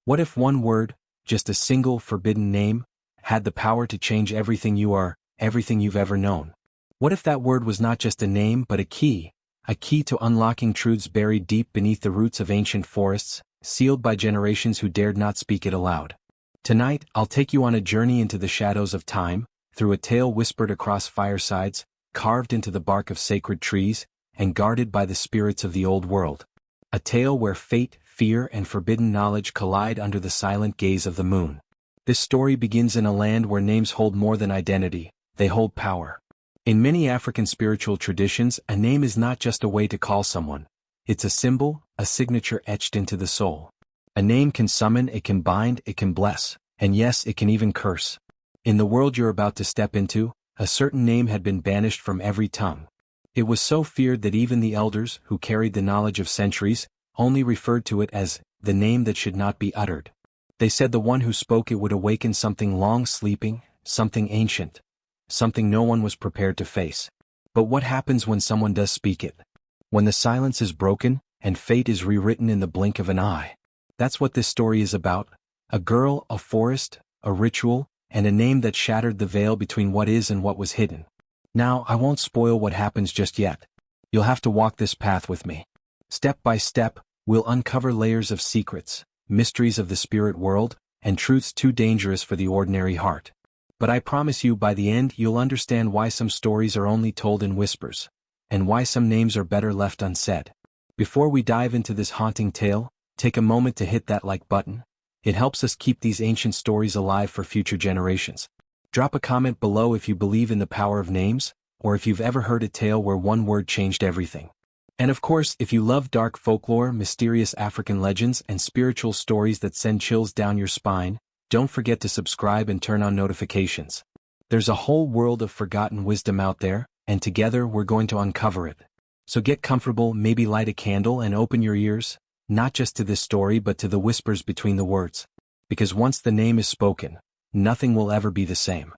What if one word, just a single forbidden name, had the power to change everything you are, everything you've ever known? What if that word was not just a name but a key to unlocking truths buried deep beneath the roots of ancient forests, sealed by generations who dared not speak it aloud? Tonight, I'll take you on a journey into the shadows of time, through a tale whispered across firesides, carved into the bark of sacred trees, and guarded by the spirits of the old world. A tale where fate, fear, and forbidden knowledge collide under the silent gaze of the moon. This story begins in a land where names hold more than identity, they hold power. In many African spiritual traditions, a name is not just a way to call someone. It's a symbol, a signature etched into the soul. A name can summon, it can bind, it can bless, and yes, it can even curse. In the world you're about to step into, a certain name had been banished from every tongue. It was so feared that even the elders, who carried the knowledge of centuries, only referred to it as the name that should not be uttered. They said the one who spoke it would awaken something long sleeping, something ancient, something no one was prepared to face. But what happens when someone does speak it? When the silence is broken, and fate is rewritten in the blink of an eye. That's what this story is about. A girl, a forest, a ritual, and a name that shattered the veil between what is and what was hidden. Now, I won't spoil what happens just yet. You'll have to walk this path with me. Step by step, we'll uncover layers of secrets, mysteries of the spirit world, and truths too dangerous for the ordinary heart. But I promise you by the end you'll understand why some stories are only told in whispers, and why some names are better left unsaid. Before we dive into this haunting tale, take a moment to hit that like button. It helps us keep these ancient stories alive for future generations. Drop a comment below if you believe in the power of names, or if you've ever heard a tale where one word changed everything. And of course, if you love dark folklore, mysterious African legends, and spiritual stories that send chills down your spine, don't forget to subscribe and turn on notifications. There's a whole world of forgotten wisdom out there, and together we're going to uncover it. So get comfortable, maybe light a candle and open your ears, not just to this story but to the whispers between the words. Because once the name is spoken, nothing will ever be the same.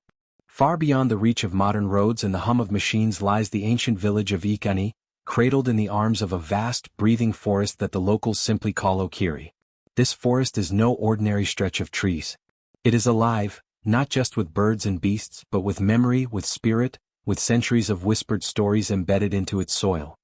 Far beyond the reach of modern roads and the hum of machines lies the ancient village of Ekani, cradled in the arms of a vast, breathing forest that the locals simply call Okiri. This forest is no ordinary stretch of trees. It is alive, not just with birds and beasts but with memory, with spirit, with centuries of whispered stories embedded into its soil.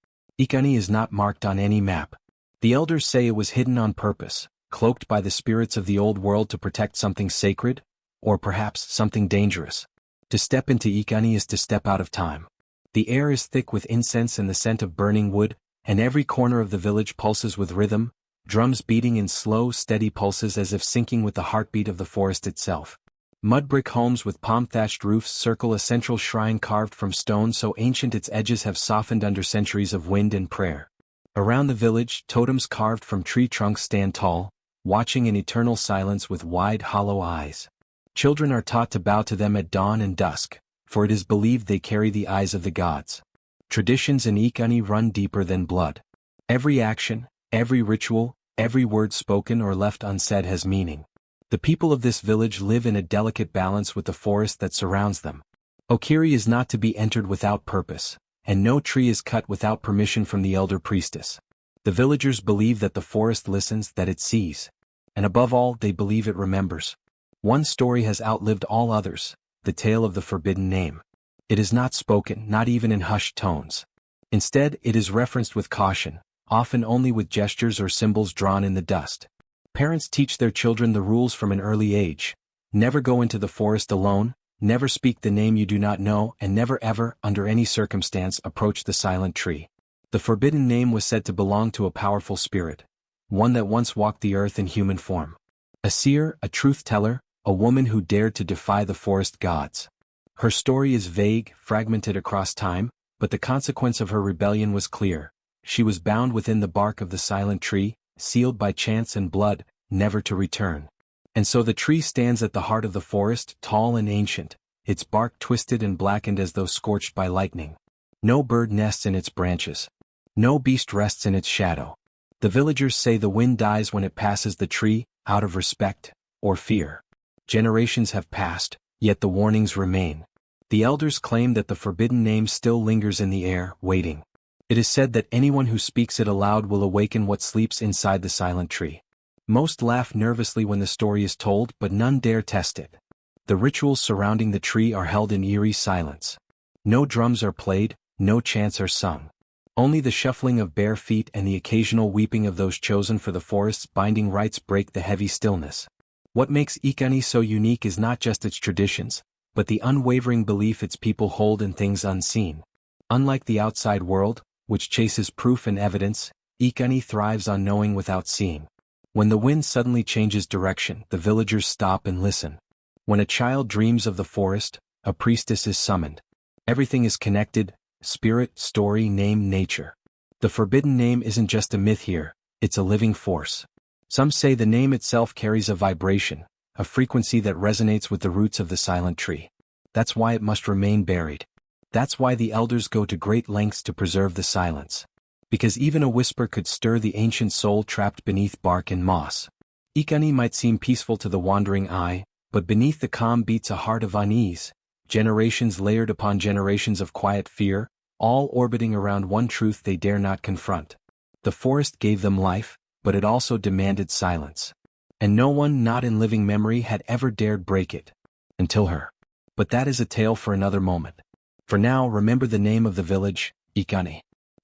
Ekani is not marked on any map. The elders say it was hidden on purpose, cloaked by the spirits of the old world to protect something sacred, or perhaps something dangerous. To step into Ekani is to step out of time. The air is thick with incense and the scent of burning wood, and every corner of the village pulses with rhythm, drums beating in slow, steady pulses as if syncing with the heartbeat of the forest itself. Mud brick homes with palm-thatched roofs circle a central shrine carved from stone so ancient its edges have softened under centuries of wind and prayer. Around the village, totems carved from tree trunks stand tall, watching in eternal silence with wide, hollow eyes. Children are taught to bow to them at dawn and dusk, for it is believed they carry the eyes of the gods. Traditions in Ekani run deeper than blood. Every action, every ritual, every word spoken or left unsaid has meaning. The people of this village live in a delicate balance with the forest that surrounds them. Okiri is not to be entered without purpose, and no tree is cut without permission from the elder priestess. The villagers believe that the forest listens, that it sees. And above all, they believe it remembers. One story has outlived all others, the tale of the forbidden name. It is not spoken, not even in hushed tones. Instead, it is referenced with caution, often only with gestures or symbols drawn in the dust. Parents teach their children the rules from an early age. Never go into the forest alone, never speak the name you do not know, and never ever, under any circumstance, approach the silent tree. The forbidden name was said to belong to a powerful spirit, one that once walked the earth in human form. A seer, a truth-teller, a woman who dared to defy the forest gods. Her story is vague, fragmented across time, but the consequence of her rebellion was clear. She was bound within the bark of the silent tree, sealed by chance and blood, never to return. And so the tree stands at the heart of the forest, tall and ancient, its bark twisted and blackened as though scorched by lightning. No bird nests in its branches. No beast rests in its shadow. The villagers say the wind dies when it passes the tree, out of respect, or fear. Generations have passed, yet the warnings remain. The elders claim that the forbidden name still lingers in the air, waiting. It is said that anyone who speaks it aloud will awaken what sleeps inside the silent tree. Most laugh nervously when the story is told, but none dare test it. The rituals surrounding the tree are held in eerie silence. No drums are played, no chants are sung. Only the shuffling of bare feet and the occasional weeping of those chosen for the forest's binding rites break the heavy stillness. What makes Ekani so unique is not just its traditions, but the unwavering belief its people hold in things unseen. Unlike the outside world, which chases proof and evidence, Ekani thrives on knowing without seeing. When the wind suddenly changes direction, the villagers stop and listen. When a child dreams of the forest, a priestess is summoned. Everything is connected: spirit, story, name, nature. The forbidden name isn't just a myth here, it's a living force. Some say the name itself carries a vibration, a frequency that resonates with the roots of the silent tree. That's why it must remain buried. That's why the elders go to great lengths to preserve the silence. Because even a whisper could stir the ancient soul trapped beneath bark and moss. Ekani might seem peaceful to the wandering eye, but beneath the calm beats a heart of unease, generations layered upon generations of quiet fear, all orbiting around one truth they dare not confront. The forest gave them life, but it also demanded silence. And no one, not in living memory, had ever dared break it. Until her. But that is a tale for another moment. For now, remember the name of the village: Ekani.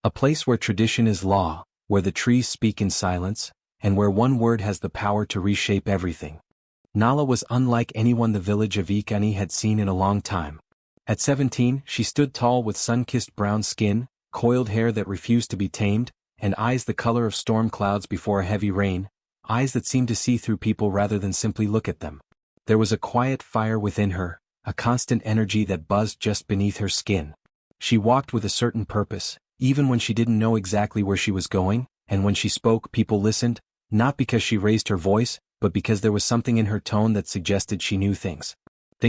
A place where tradition is law, where the trees speak in silence, and where one word has the power to reshape everything. Nala was unlike anyone the village of Ekani had seen in a long time. At 17, she stood tall with sun-kissed brown skin, coiled hair that refused to be tamed, and eyes the color of storm clouds before a heavy rain, eyes that seemed to see through people rather than simply look at them. There was a quiet fire within her, a constant energy that buzzed just beneath her skin. She walked with a certain purpose, even when she didn't know exactly where she was going, and when she spoke, people listened, not because she raised her voice, but because there was something in her tone that suggested she knew things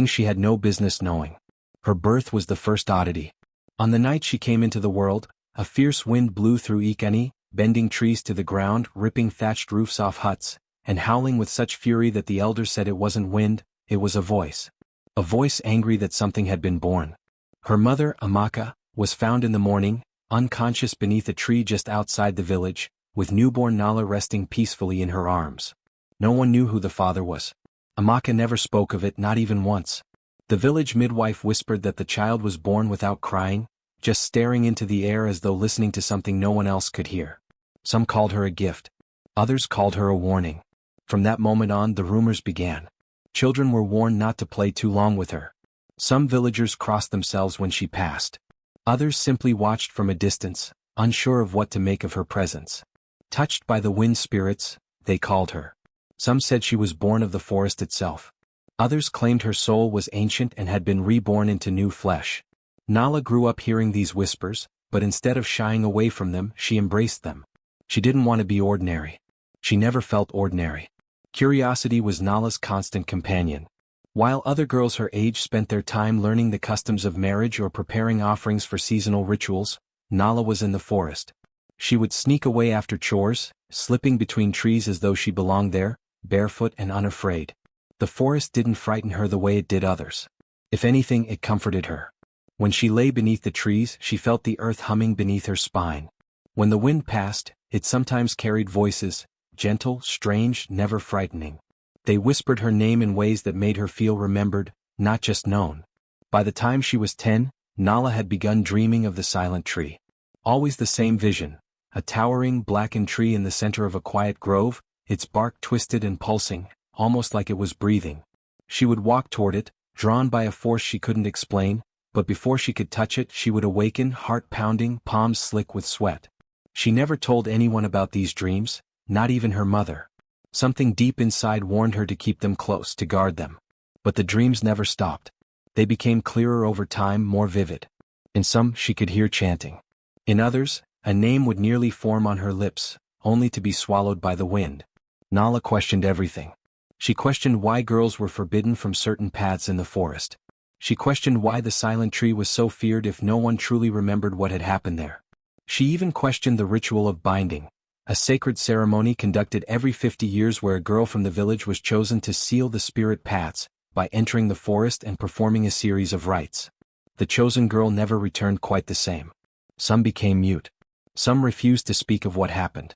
she had no business knowing. Her birth was the first oddity. On the night she came into the world, a fierce wind blew through Ekani, bending trees to the ground, ripping thatched roofs off huts, and howling with such fury that the elders said it wasn't wind, it was a voice. A voice angry that something had been born. Her mother, Amaka, was found in the morning, unconscious beneath a tree just outside the village, with newborn Nala resting peacefully in her arms. No one knew who the father was. Amaka never spoke of it, not even once. The village midwife whispered that the child was born without crying, just staring into the air as though listening to something no one else could hear. Some called her a gift. Others called her a warning. From that moment on, the rumors began. Children were warned not to play too long with her. Some villagers crossed themselves when she passed. Others simply watched from a distance, unsure of what to make of her presence. Touched by the wind spirits, they called her. Some said she was born of the forest itself. Others claimed her soul was ancient and had been reborn into new flesh. Nala grew up hearing these whispers, but instead of shying away from them, she embraced them. She didn't want to be ordinary. She never felt ordinary. Curiosity was Nala's constant companion. While other girls her age spent their time learning the customs of marriage or preparing offerings for seasonal rituals, Nala was in the forest. She would sneak away after chores, slipping between trees as though she belonged there, barefoot and unafraid. The forest didn't frighten her the way it did others. If anything, it comforted her. When she lay beneath the trees, she felt the earth humming beneath her spine. When the wind passed, it sometimes carried voices, gentle, strange, never frightening. They whispered her name in ways that made her feel remembered, not just known. By the time she was 10, Nala had begun dreaming of the silent tree. Always the same vision, a towering, blackened tree in the center of a quiet grove, its bark twisted and pulsing, almost like it was breathing. She would walk toward it, drawn by a force she couldn't explain, but before she could touch it, she would awaken, heart pounding, palms slick with sweat. She never told anyone about these dreams, not even her mother. Something deep inside warned her to keep them close, to guard them. But the dreams never stopped. They became clearer over time, more vivid. In some, she could hear chanting. In others, a name would nearly form on her lips, only to be swallowed by the wind. Nala questioned everything. She questioned why girls were forbidden from certain paths in the forest. She questioned why the silent tree was so feared if no one truly remembered what had happened there. She even questioned the ritual of binding, a sacred ceremony conducted every 50 years where a girl from the village was chosen to seal the spirit paths by entering the forest and performing a series of rites. The chosen girl never returned quite the same. Some became mute. Some refused to speak of what happened.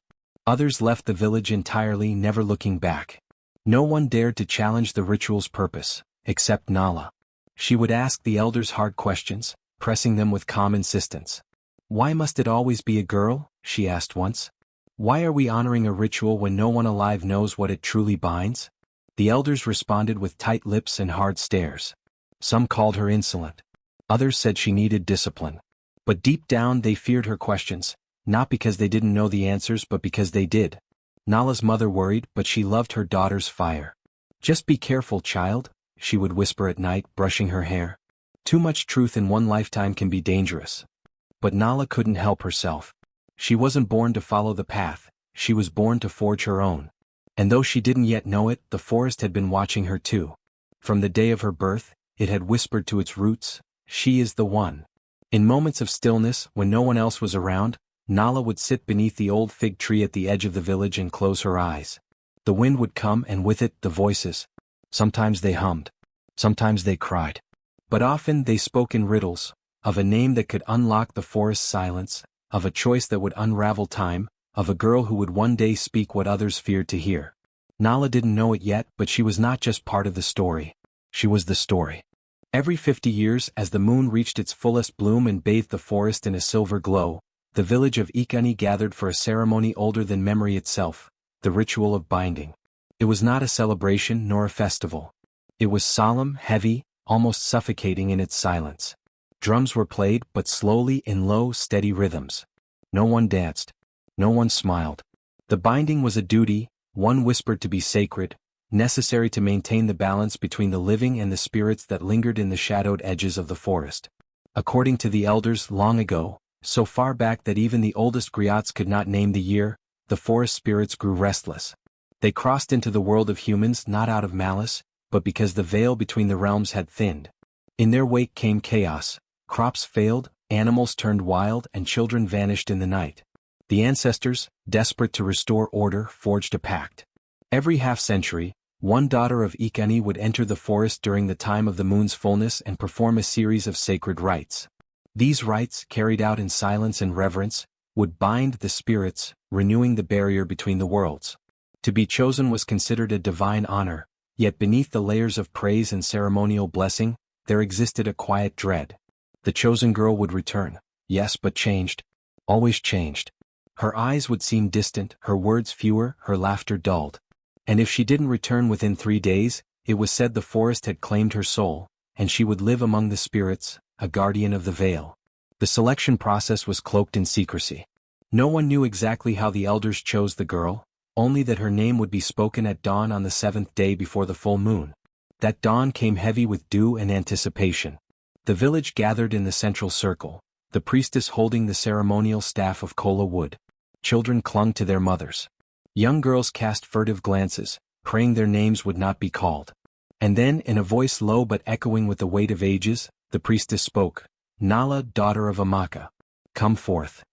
Others left the village entirely, never looking back. No one dared to challenge the ritual's purpose, except Nala. She would ask the elders hard questions, pressing them with calm insistence. "Why must it always be a girl?" she asked once. "Why are we honoring a ritual when no one alive knows what it truly binds?" The elders responded with tight lips and hard stares. Some called her insolent. Others said she needed discipline. But deep down they feared her questions, not because they didn't know the answers but because they did. Nala's mother worried, but she loved her daughter's fire. "Just be careful, child," she would whisper at night, brushing her hair. "Too much truth in one lifetime can be dangerous." But Nala couldn't help herself. She wasn't born to follow the path, she was born to forge her own. And though she didn't yet know it, the forest had been watching her too. From the day of her birth, it had whispered to its roots, "She is the one." In moments of stillness, when no one else was around, Nala would sit beneath the old fig tree at the edge of the village and close her eyes. The wind would come, and with it, the voices. Sometimes they hummed. Sometimes they cried. But often they spoke in riddles, of a name that could unlock the forest's silence, of a choice that would unravel time, of a girl who would one day speak what others feared to hear. Nala didn't know it yet, but she was not just part of the story. She was the story. Every 50 years, as the moon reached its fullest bloom and bathed the forest in a silver glow, the village of Ekani gathered for a ceremony older than memory itself, the ritual of binding. It was not a celebration nor a festival. It was solemn, heavy, almost suffocating in its silence. Drums were played, but slowly in low, steady rhythms. No one danced. No one smiled. The binding was a duty, one whispered to be sacred, necessary to maintain the balance between the living and the spirits that lingered in the shadowed edges of the forest. According to the elders long ago, so far back that even the oldest griots could not name the year, the forest spirits grew restless. They crossed into the world of humans not out of malice, but because the veil between the realms had thinned. In their wake came chaos, crops failed, animals turned wild, and children vanished in the night. The ancestors, desperate to restore order, forged a pact. Every half-century, one daughter of Ekani would enter the forest during the time of the moon's fullness and perform a series of sacred rites. These rites, carried out in silence and reverence, would bind the spirits, renewing the barrier between the worlds. To be chosen was considered a divine honor, yet beneath the layers of praise and ceremonial blessing, there existed a quiet dread. The chosen girl would return, yes, but changed. Always changed. Her eyes would seem distant, her words fewer, her laughter dulled. And if she didn't return within 3 days, it was said the forest had claimed her soul, and she would live among the spirits, a guardian of the veil. The selection process was cloaked in secrecy. No one knew exactly how the elders chose the girl, only that her name would be spoken at dawn on the 7th day before the full moon. That dawn came heavy with dew and anticipation. The village gathered in the central circle, the priestess holding the ceremonial staff of kola wood. Children clung to their mothers. Young girls cast furtive glances, praying their names would not be called. And then, in a voice low but echoing with the weight of ages, the priestess spoke, "Nala, daughter of Amaka, come forth."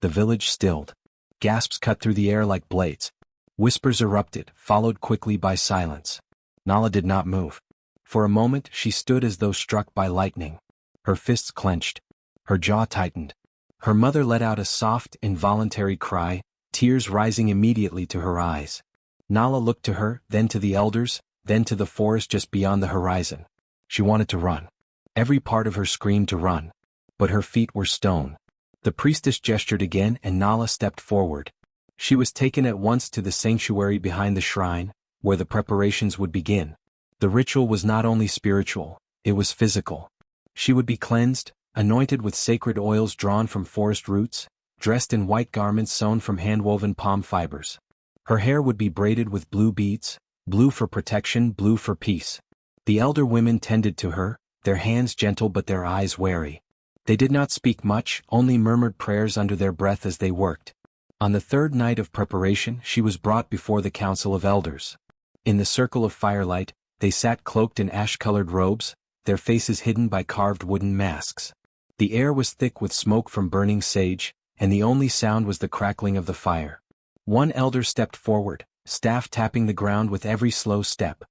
The village stilled. Gasps cut through the air like blades. Whispers erupted, followed quickly by silence. Nala did not move. For a moment she stood as though struck by lightning. Her fists clenched. Her jaw tightened. Her mother let out a soft, involuntary cry, tears rising immediately to her eyes. Nala looked to her, then to the elders, then to the forest just beyond the horizon. She wanted to run. Every part of her screamed to run. But her feet were stone. The priestess gestured again and Nala stepped forward. She was taken at once to the sanctuary behind the shrine, where the preparations would begin. The ritual was not only spiritual, it was physical. She would be cleansed, anointed with sacred oils drawn from forest roots, dressed in white garments sewn from hand-woven palm fibers. Her hair would be braided with blue beads, blue for protection, blue for peace. The elder women tended to her, their hands gentle but their eyes wary. They did not speak much, only murmured prayers under their breath as they worked. On the 3rd night of preparation she was brought before the council of elders. In the circle of firelight, they sat cloaked in ash-colored robes, their faces hidden by carved wooden masks. The air was thick with smoke from burning sage, and the only sound was the crackling of the fire. One elder stepped forward, staff tapping the ground with every slow step.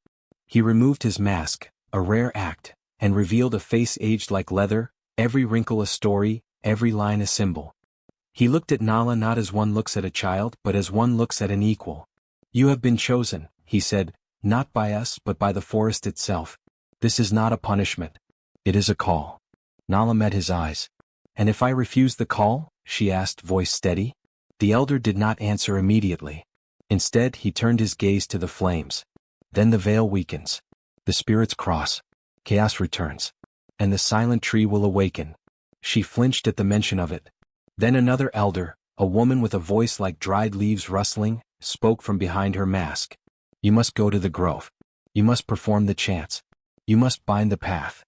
He removed his mask, a rare act, and revealed a face aged like leather, every wrinkle a story, every line a symbol. He looked at Nala not as one looks at a child but as one looks at an equal. You have been chosen, he said, not by us but by the forest itself. This is not a punishment. It is a call. Nala met his eyes. And if I refuse the call? She asked, voice steady. The elder did not answer immediately. Instead, he turned his gaze to the flames. Then the veil weakens. The spirits cross. Chaos returns. And the silent tree will awaken. She flinched at the mention of it. Then another elder, a woman with a voice like dried leaves rustling, spoke from behind her mask. You must go to the grove. You must perform the chants. You must bind the path.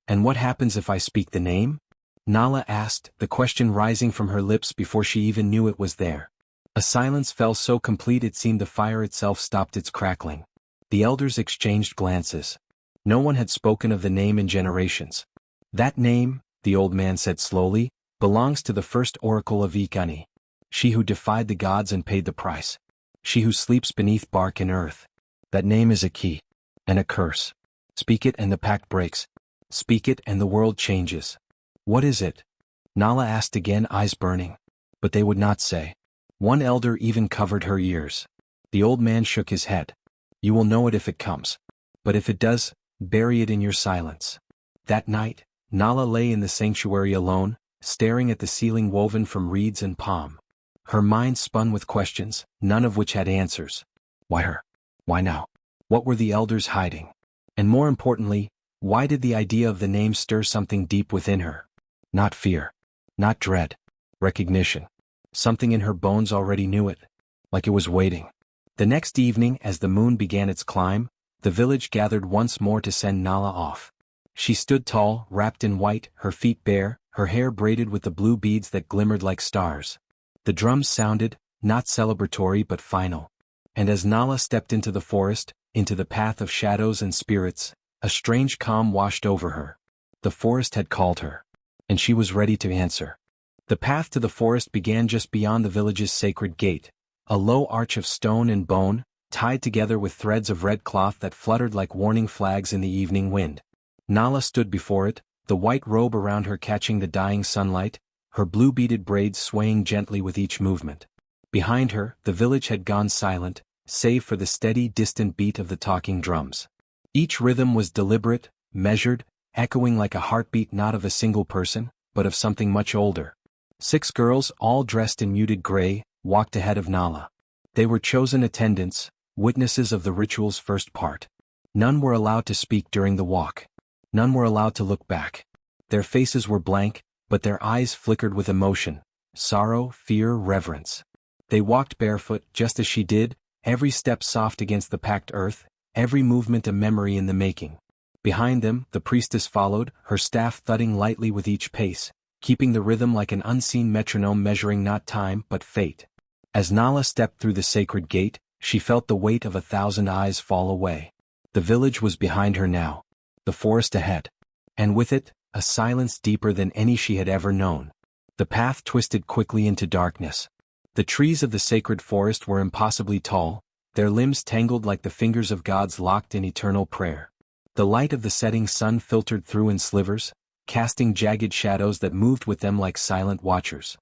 And what happens if I speak the name? Nala asked, the question rising from her lips before she even knew it was there. A silence fell so complete it seemed the fire itself stopped its crackling. The elders exchanged glances. No one had spoken of the name in generations. That name, the old man said slowly, belongs to the first oracle of Ekani. She who defied the gods and paid the price. She who sleeps beneath bark and earth. That name is a key. And a curse. Speak it and the pact breaks. Speak it and the world changes. What is it? Nala asked again, eyes burning. But they would not say. One elder even covered her ears. The old man shook his head. You will know it if it comes. But if it does, bury it in your silence. That night, Nala lay in the sanctuary alone, staring at the ceiling woven from reeds and palm. Her mind spun with questions, none of which had answers. Why her? Why now? What were the elders hiding? And more importantly, why did the idea of the name stir something deep within her? Not fear. Not dread. Recognition. Something in her bones already knew it. Like it was waiting. The next evening, as the moon began its climb, the village gathered once more to send Nala off. She stood tall, wrapped in white, her feet bare, her hair braided with the blue beads that glimmered like stars. The drums sounded, not celebratory but final. And as Nala stepped into the forest, into the path of shadows and spirits, a strange calm washed over her. The forest had called her. And she was ready to answer. The path to the forest began just beyond the village's sacred gate, a low arch of stone and bone, tied together with threads of red cloth that fluttered like warning flags in the evening wind. Nala stood before it, the white robe around her catching the dying sunlight, her blue-beaded braids swaying gently with each movement. Behind her, the village had gone silent, save for the steady, distant beat of the talking drums. Each rhythm was deliberate, measured, echoing like a heartbeat not of a single person, but of something much older. 6 girls, all dressed in muted gray, walked ahead of Nala. They were chosen attendants, witnesses of the ritual's first part. None were allowed to speak during the walk. None were allowed to look back. Their faces were blank, but their eyes flickered with emotion, sorrow, fear, reverence. They walked barefoot, just as she did, every step soft against the packed earth, every movement a memory in the making. Behind them, the priestess followed, her staff thudding lightly with each pace, keeping the rhythm like an unseen metronome measuring not time but fate. As Nala stepped through the sacred gate, she felt the weight of 1,000 eyes fall away. The village was behind her now, the forest ahead. And with it, a silence deeper than any she had ever known. The path twisted quickly into darkness. The trees of the sacred forest were impossibly tall, their limbs tangled like the fingers of gods locked in eternal prayer. The light of the setting sun filtered through in slivers, casting jagged shadows that moved with them like silent watchers.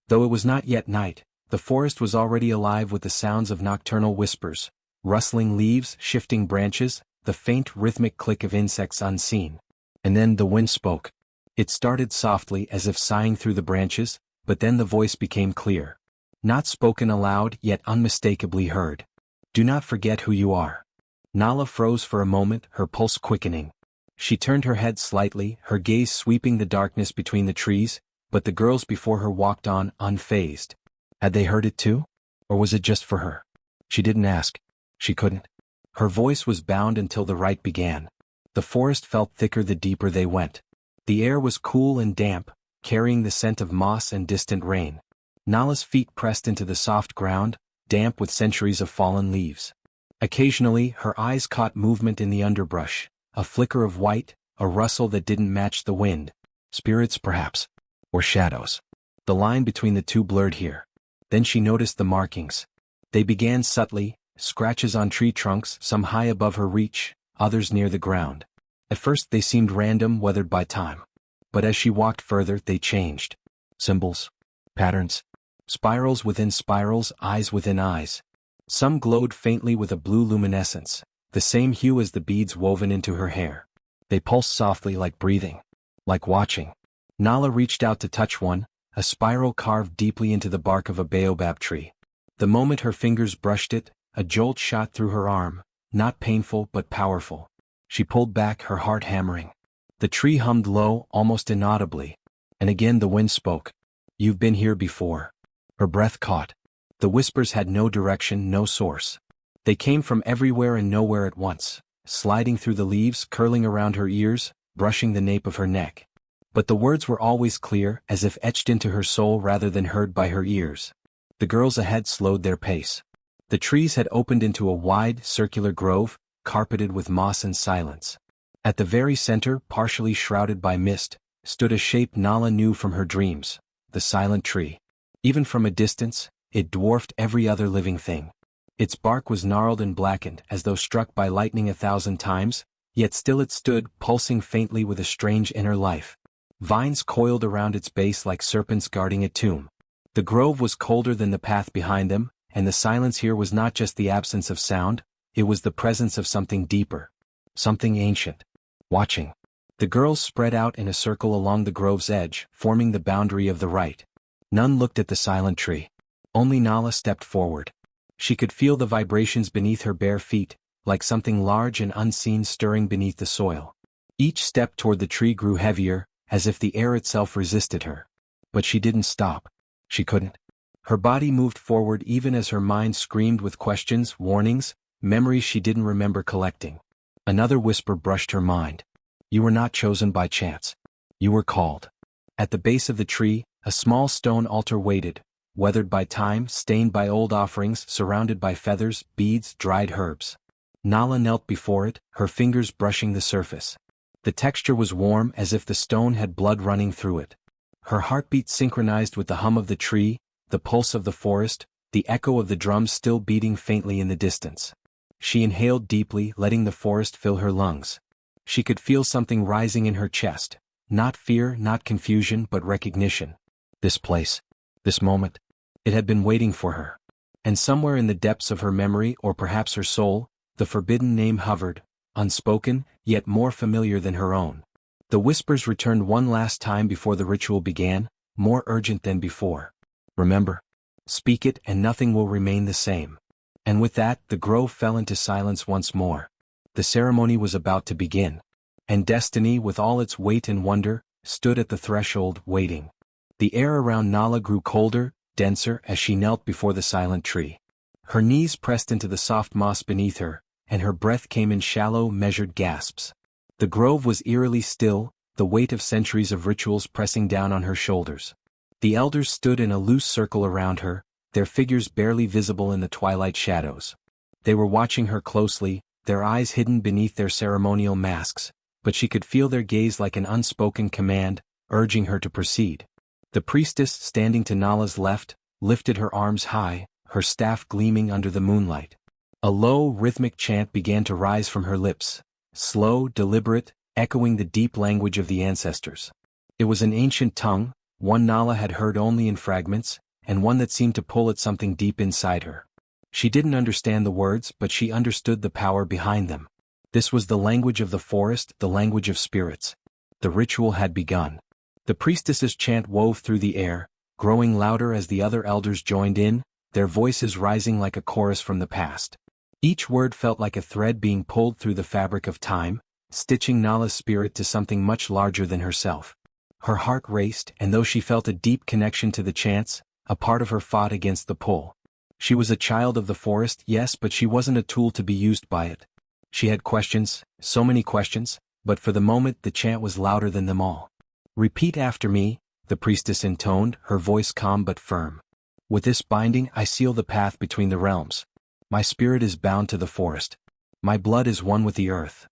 Though it was not yet night, the forest was already alive with the sounds of nocturnal whispers, rustling leaves, shifting branches, the faint rhythmic click of insects unseen. And then the wind spoke. It started softly as if sighing through the branches, but then the voice became clear. Not spoken aloud, yet unmistakably heard. Do not forget who you are. Nala froze for a moment, her pulse quickening. She turned her head slightly, her gaze sweeping the darkness between the trees, but the girls before her walked on, unfazed. Had they heard it too? Or was it just for her? She didn't ask. She couldn't. Her voice was bound until the rite began. The forest felt thicker the deeper they went. The air was cool and damp, carrying the scent of moss and distant rain. Nala's feet pressed into the soft ground, damp with centuries of fallen leaves. Occasionally, her eyes caught movement in the underbrush, a flicker of white, a rustle that didn't match the wind. Spirits, perhaps. Or shadows. The line between the two blurred here. Then she noticed the markings. They began subtly, scratches on tree trunks, some high above her reach, others near the ground. At first they seemed random, weathered by time. But as she walked further, they changed. Symbols. Patterns. Spirals within spirals, eyes within eyes. Some glowed faintly with a blue luminescence, the same hue as the beads woven into her hair. They pulsed softly like breathing, like watching. Nala reached out to touch one, a spiral carved deeply into the bark of a baobab tree. The moment her fingers brushed it, a jolt shot through her arm, not painful but powerful. She pulled back, her heart hammering. The tree hummed low, almost inaudibly. And again the wind spoke. "You've been here before." Her breath caught. The whispers had no direction, no source. They came from everywhere and nowhere at once, sliding through the leaves, curling around her ears, brushing the nape of her neck. But the words were always clear, as if etched into her soul rather than heard by her ears. The girls ahead slowed their pace. The trees had opened into a wide, circular grove, carpeted with moss and silence. At the very center, partially shrouded by mist, stood a shape Nala knew from her dreams, the silent tree. Even from a distance, it dwarfed every other living thing. Its bark was gnarled and blackened as though struck by lightning 1,000 times, yet still it stood, pulsing faintly with a strange inner life. Vines coiled around its base like serpents guarding a tomb. The grove was colder than the path behind them, and the silence here was not just the absence of sound, it was the presence of something deeper. Something ancient. Watching. The girls spread out in a circle along the grove's edge, forming the boundary of the rite. None looked at the silent tree. Only Nala stepped forward. She could feel the vibrations beneath her bare feet, like something large and unseen stirring beneath the soil. Each step toward the tree grew heavier, as if the air itself resisted her. But she didn't stop. She couldn't. Her body moved forward even as her mind screamed with questions, warnings, memories she didn't remember collecting. Another whisper brushed her mind. "You were not chosen by chance. You were called." At the base of the tree, a small stone altar waited, weathered by time, stained by old offerings, surrounded by feathers, beads, dried herbs. Nala knelt before it, her fingers brushing the surface. The texture was warm, as if the stone had blood running through it. Her heartbeat synchronized with the hum of the tree, the pulse of the forest, the echo of the drums still beating faintly in the distance. She inhaled deeply, letting the forest fill her lungs. She could feel something rising in her chest. Not fear, not confusion, but recognition. This place. This moment. It had been waiting for her. And somewhere in the depths of her memory, or perhaps her soul, the forbidden name hovered, unspoken, yet more familiar than her own. The whispers returned one last time before the ritual began, more urgent than before. "Remember. Speak it and nothing will remain the same." And with that, the grove fell into silence once more. The ceremony was about to begin. And destiny, with all its weight and wonder, stood at the threshold, waiting. The air around Nala grew colder, denser, as she knelt before the silent tree. Her knees pressed into the soft moss beneath her, and her breath came in shallow, measured gasps. The grove was eerily still, the weight of centuries of rituals pressing down on her shoulders. The elders stood in a loose circle around her, their figures barely visible in the twilight shadows. They were watching her closely, their eyes hidden beneath their ceremonial masks, but she could feel their gaze like an unspoken command, urging her to proceed. The priestess, standing to Nala's left, lifted her arms high, her staff gleaming under the moonlight. A low, rhythmic chant began to rise from her lips, slow, deliberate, echoing the deep language of the ancestors. It was an ancient tongue, one Nala had heard only in fragments, and one that seemed to pull at something deep inside her. She didn't understand the words, but she understood the power behind them. This was the language of the forest, the language of spirits. The ritual had begun. The priestess's chant wove through the air, growing louder as the other elders joined in, their voices rising like a chorus from the past. Each word felt like a thread being pulled through the fabric of time, stitching Nala's spirit to something much larger than herself. Her heart raced, and though she felt a deep connection to the chants, a part of her fought against the pull. She was a child of the forest, yes, but she wasn't a tool to be used by it. She had questions, so many questions, but for the moment the chant was louder than them all. "Repeat after me," the priestess intoned, her voice calm but firm. "With this binding I seal the path between the realms. My spirit is bound to the forest. My blood is one with the earth."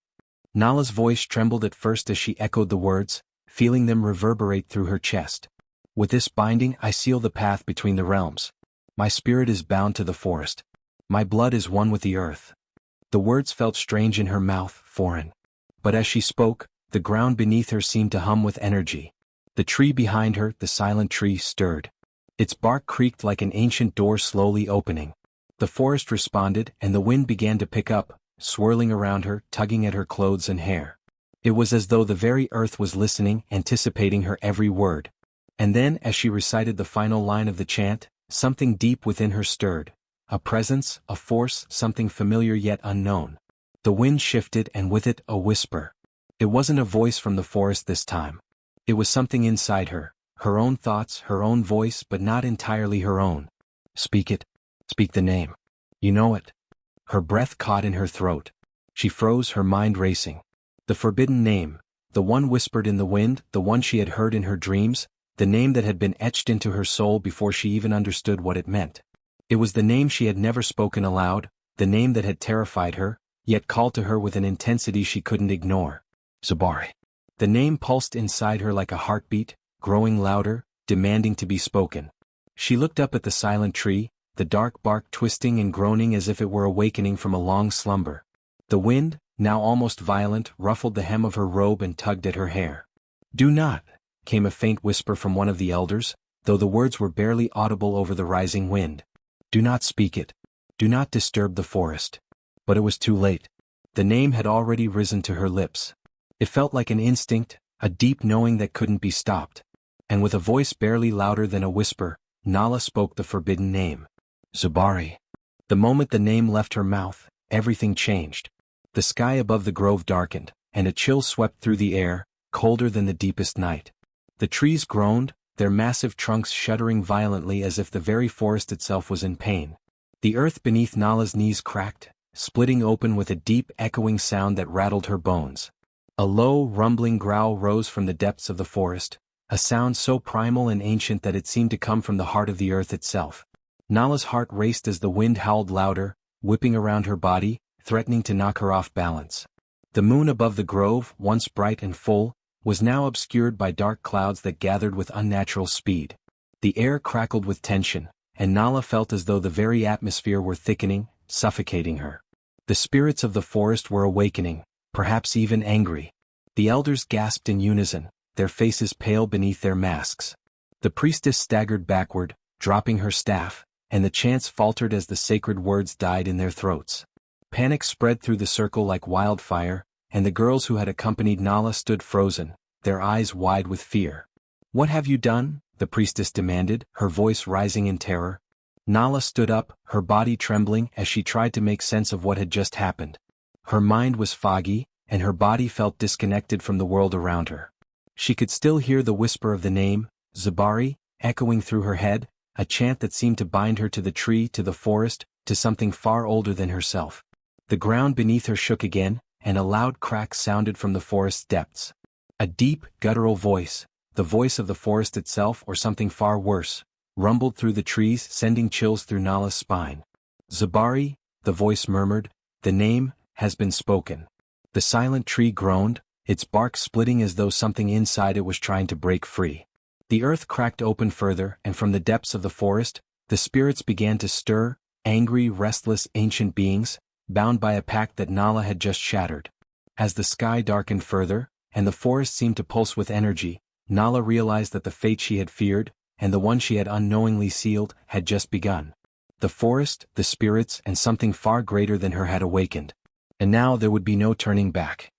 Nala's voice trembled at first as she echoed the words, feeling them reverberate through her chest. "With this binding I seal the path between the realms. My spirit is bound to the forest. My blood is one with the earth." The words felt strange in her mouth, foreign. But as she spoke, the ground beneath her seemed to hum with energy. The tree behind her, the silent tree, stirred. Its bark creaked like an ancient door slowly opening. The forest responded, and the wind began to pick up, swirling around her, tugging at her clothes and hair. It was as though the very earth was listening, anticipating her every word. And then, as she recited the final line of the chant, something deep within her stirred. A presence, a force, something familiar yet unknown. The wind shifted, and with it, a whisper. It wasn't a voice from the forest this time. It was something inside her, her own thoughts, her own voice, but not entirely her own. Speak it. Speak the name. You know it. Her breath caught in her throat. She froze, her mind racing. The forbidden name, the one whispered in the wind, the one she had heard in her dreams, the name that had been etched into her soul before she even understood what it meant. It was the name she had never spoken aloud, the name that had terrified her, yet called to her with an intensity she couldn't ignore. Zabari. The name pulsed inside her like a heartbeat, growing louder, demanding to be spoken. She looked up at the silent tree, the dark bark twisting and groaning as if it were awakening from a long slumber. The wind, now almost violent, ruffled the hem of her robe and tugged at her hair. Do not, came a faint whisper from one of the elders, though the words were barely audible over the rising wind. Do not speak it. Do not disturb the forest. But it was too late. The name had already risen to her lips. It felt like an instinct, a deep knowing that couldn't be stopped. And with a voice barely louder than a whisper, Nala spoke the forbidden name. Zabari. The moment the name left her mouth, everything changed. The sky above the grove darkened, and a chill swept through the air, colder than the deepest night. The trees groaned, their massive trunks shuddering violently as if the very forest itself was in pain. The earth beneath Nala's knees cracked, splitting open with a deep, echoing sound that rattled her bones. A low, rumbling growl rose from the depths of the forest, a sound so primal and ancient that it seemed to come from the heart of the earth itself. Nala's heart raced as the wind howled louder, whipping around her body, threatening to knock her off balance. The moon above the grove, once bright and full, was now obscured by dark clouds that gathered with unnatural speed. The air crackled with tension, and Nala felt as though the very atmosphere were thickening, suffocating her. The spirits of the forest were awakening, perhaps even angry. The elders gasped in unison, their faces pale beneath their masks. The priestess staggered backward, dropping her staff, and the chants faltered as the sacred words died in their throats. Panic spread through the circle like wildfire, and the girls who had accompanied Nala stood frozen, their eyes wide with fear. What have you done? The priestess demanded, her voice rising in terror. Nala stood up, her body trembling as she tried to make sense of what had just happened. Her mind was foggy, and her body felt disconnected from the world around her. She could still hear the whisper of the name, Zabari, echoing through her head, a chant that seemed to bind her to the tree, to the forest, to something far older than herself. The ground beneath her shook again, and a loud crack sounded from the forest's depths. A deep, guttural voice, the voice of the forest itself or something far worse, rumbled through the trees, sending chills through Nala's spine. Zabari, the voice murmured, the name has been spoken. The silent tree groaned, its bark splitting as though something inside it was trying to break free. The earth cracked open further, and from the depths of the forest, the spirits began to stir, angry, restless, ancient beings, bound by a pact that Nala had just shattered. As the sky darkened further, and the forest seemed to pulse with energy, Nala realized that the fate she had feared, and the one she had unknowingly sealed, had just begun. The forest, the spirits, and something far greater than her had awakened. And now there would be no turning back.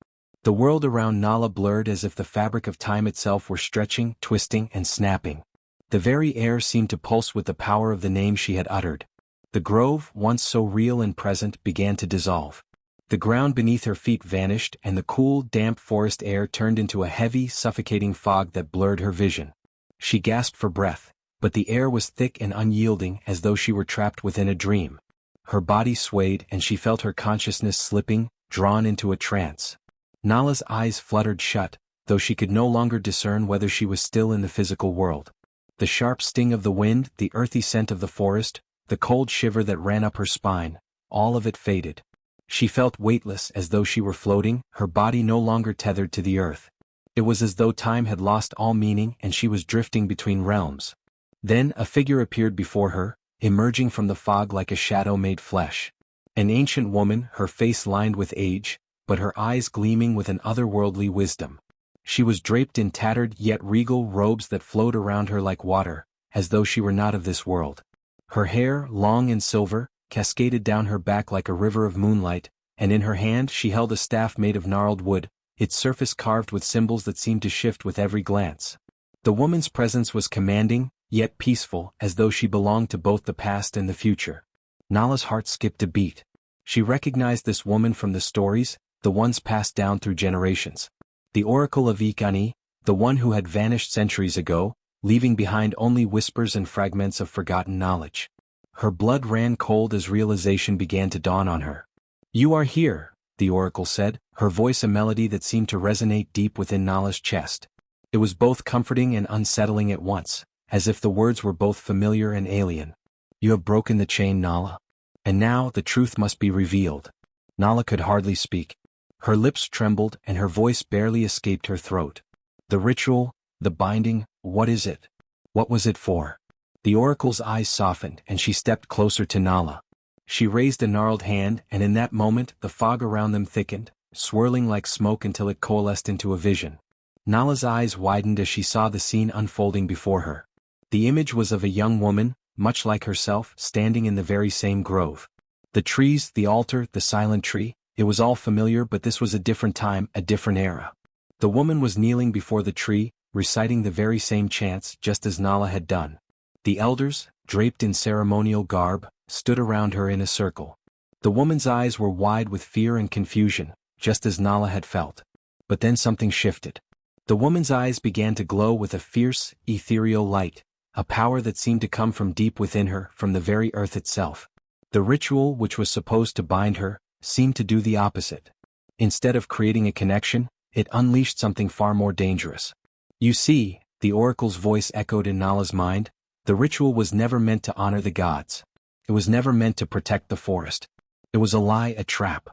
The world around Nala blurred as if the fabric of time itself were stretching, twisting, and snapping. The very air seemed to pulse with the power of the name she had uttered. The grove, once so real and present, began to dissolve. The ground beneath her feet vanished, and the cool, damp forest air turned into a heavy, suffocating fog that blurred her vision. She gasped for breath, but the air was thick and unyielding as though she were trapped within a dream. Her body swayed and she felt her consciousness slipping, drawn into a trance. Nala's eyes fluttered shut, though she could no longer discern whether she was still in the physical world. The sharp sting of the wind, the earthy scent of the forest, the cold shiver that ran up her spine, all of it faded. She felt weightless as though she were floating, her body no longer tethered to the earth. It was as though time had lost all meaning and she was drifting between realms. Then a figure appeared before her, emerging from the fog like a shadow made flesh. An ancient woman, her face lined with age, but her eyes gleaming with an otherworldly wisdom. She was draped in tattered yet regal robes that flowed around her like water, as though she were not of this world. Her hair, long and silver, cascaded down her back like a river of moonlight, and in her hand she held a staff made of gnarled wood, its surface carved with symbols that seemed to shift with every glance. The woman's presence was commanding, yet peaceful, as though she belonged to both the past and the future. Nala's heart skipped a beat. She recognized this woman from the stories, the ones passed down through generations. The Oracle of Ekani, the one who had vanished centuries ago, leaving behind only whispers and fragments of forgotten knowledge. Her blood ran cold as realization began to dawn on her. "You are here," the oracle said, her voice a melody that seemed to resonate deep within Nala's chest. It was both comforting and unsettling at once, as if the words were both familiar and alien. "You have broken the chain, Nala. And now the truth must be revealed." Nala could hardly speak. Her lips trembled and her voice barely escaped her throat. "The ritual, the binding, what is it? What was it for?" The oracle's eyes softened and she stepped closer to Nala. She raised a gnarled hand, and in that moment the fog around them thickened, swirling like smoke until it coalesced into a vision. Nala's eyes widened as she saw the scene unfolding before her. The image was of a young woman, much like herself, standing in the very same grove. The trees, the altar, the silent tree, it was all familiar, but this was a different time, a different era. The woman was kneeling before the tree, reciting the very same chants just as Nala had done. The elders, draped in ceremonial garb, stood around her in a circle. The woman's eyes were wide with fear and confusion, just as Nala had felt. But then something shifted. The woman's eyes began to glow with a fierce, ethereal light, a power that seemed to come from deep within her, from the very earth itself. The ritual, which was supposed to bind her, seemed to do the opposite. Instead of creating a connection, it unleashed something far more dangerous. "You see," the oracle's voice echoed in Nala's mind, "the ritual was never meant to honor the gods. It was never meant to protect the forest. It was a lie, a trap."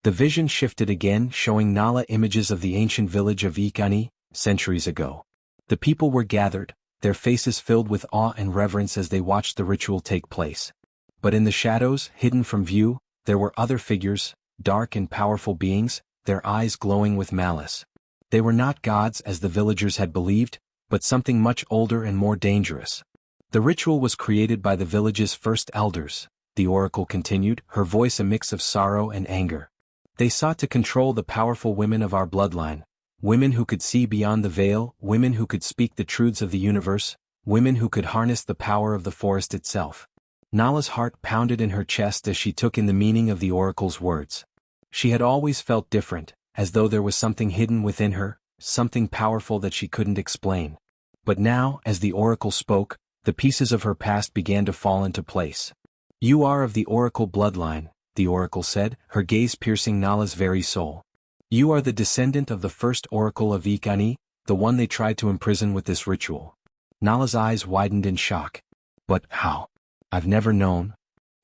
The vision shifted again, showing Nala images of the ancient village of Ekani, centuries ago. The people were gathered, their faces filled with awe and reverence as they watched the ritual take place. But in the shadows, hidden from view, there were other figures, dark and powerful beings, their eyes glowing with malice. They were not gods as the villagers had believed, but something much older and more dangerous. "The ritual was created by the village's first elders," the oracle continued, her voice a mix of sorrow and anger. "They sought to control the powerful women of our bloodline, women who could see beyond the veil, women who could speak the truths of the universe, women who could harness the power of the forest itself." Nala's heart pounded in her chest as she took in the meaning of the oracle's words. She had always felt different, as though there was something hidden within her, something powerful that she couldn't explain. But now, as the oracle spoke, the pieces of her past began to fall into place. "You are of the oracle bloodline," the oracle said, her gaze piercing Nala's very soul. "You are the descendant of the first oracle of Ekani, the one they tried to imprison with this ritual." Nala's eyes widened in shock. "But how? I've never known."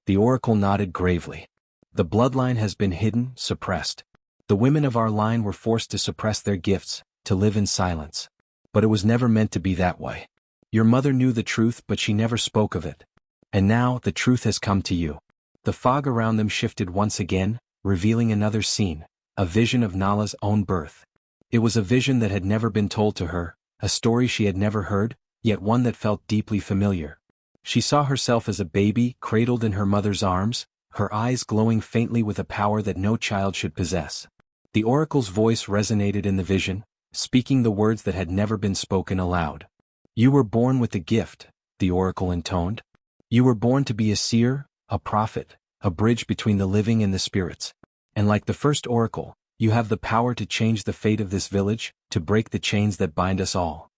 The oracle nodded gravely. "The bloodline has been hidden, suppressed. The women of our line were forced to suppress their gifts, to live in silence. But it was never meant to be that way. Your mother knew the truth, but she never spoke of it. And now the truth has come to you." The fog around them shifted once again, revealing another scene, a vision of Nala's own birth. It was a vision that had never been told to her, a story she had never heard, yet one that felt deeply familiar. She saw herself as a baby, cradled in her mother's arms, her eyes glowing faintly with a power that no child should possess. The oracle's voice resonated in the vision, speaking the words that had never been spoken aloud. "You were born with a gift," the oracle intoned. "You were born to be a seer, a prophet, a bridge between the living and the spirits. And like the first oracle, you have the power to change the fate of this village, to break the chains that bind us all."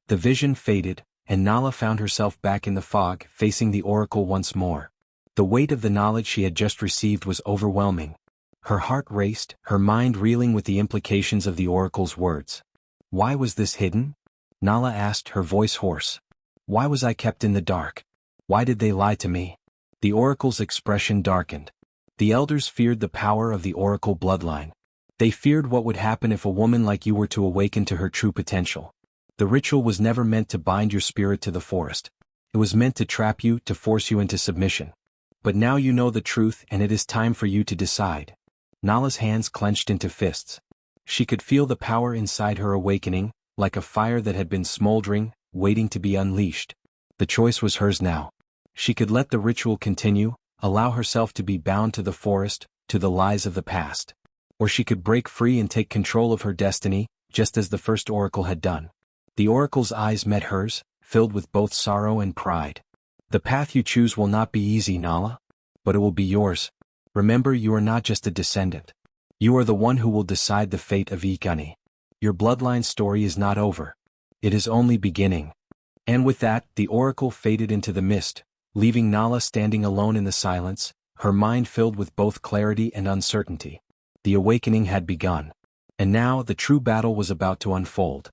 The vision faded, and Nala found herself back in the fog, facing the oracle once more. The weight of the knowledge she had just received was overwhelming. Her heart raced, her mind reeling with the implications of the oracle's words. "Why was this hidden?" Nala asked, her voice hoarse. "Why was I kept in the dark? Why did they lie to me?" The oracle's expression darkened. The elders feared the power of the oracle bloodline. They feared what would happen if a woman like you were to awaken to her true potential. The ritual was never meant to bind your spirit to the forest. It was meant to trap you, to force you into submission. But now you know the truth, and it is time for you to decide. Nala's hands clenched into fists. She could feel the power inside her awakening, like a fire that had been smoldering, waiting to be unleashed. The choice was hers now. She could let the ritual continue, allow herself to be bound to the forest, to the lies of the past. Or she could break free and take control of her destiny, just as the first oracle had done. The oracle's eyes met hers, filled with both sorrow and pride. The path you choose will not be easy, Nala. But it will be yours. Remember, you are not just a descendant. You are the one who will decide the fate of Ekani. Your bloodline story is not over. It is only beginning. And with that, the oracle faded into the mist, leaving Nala standing alone in the silence, her mind filled with both clarity and uncertainty. The awakening had begun. And now the true battle was about to unfold.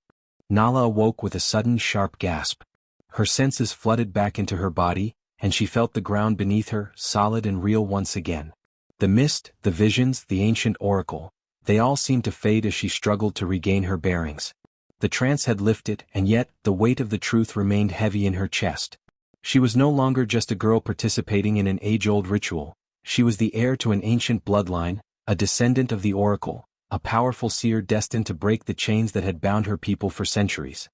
Nala awoke with a sudden sharp gasp. Her senses flooded back into her body, and she felt the ground beneath her, solid and real once again. The mist, the visions, the ancient oracle, they all seemed to fade as she struggled to regain her bearings. The trance had lifted, and yet, the weight of the truth remained heavy in her chest. She was no longer just a girl participating in an age-old ritual. She was the heir to an ancient bloodline, a descendant of the oracle, a powerful seer destined to break the chains that had bound her people for centuries.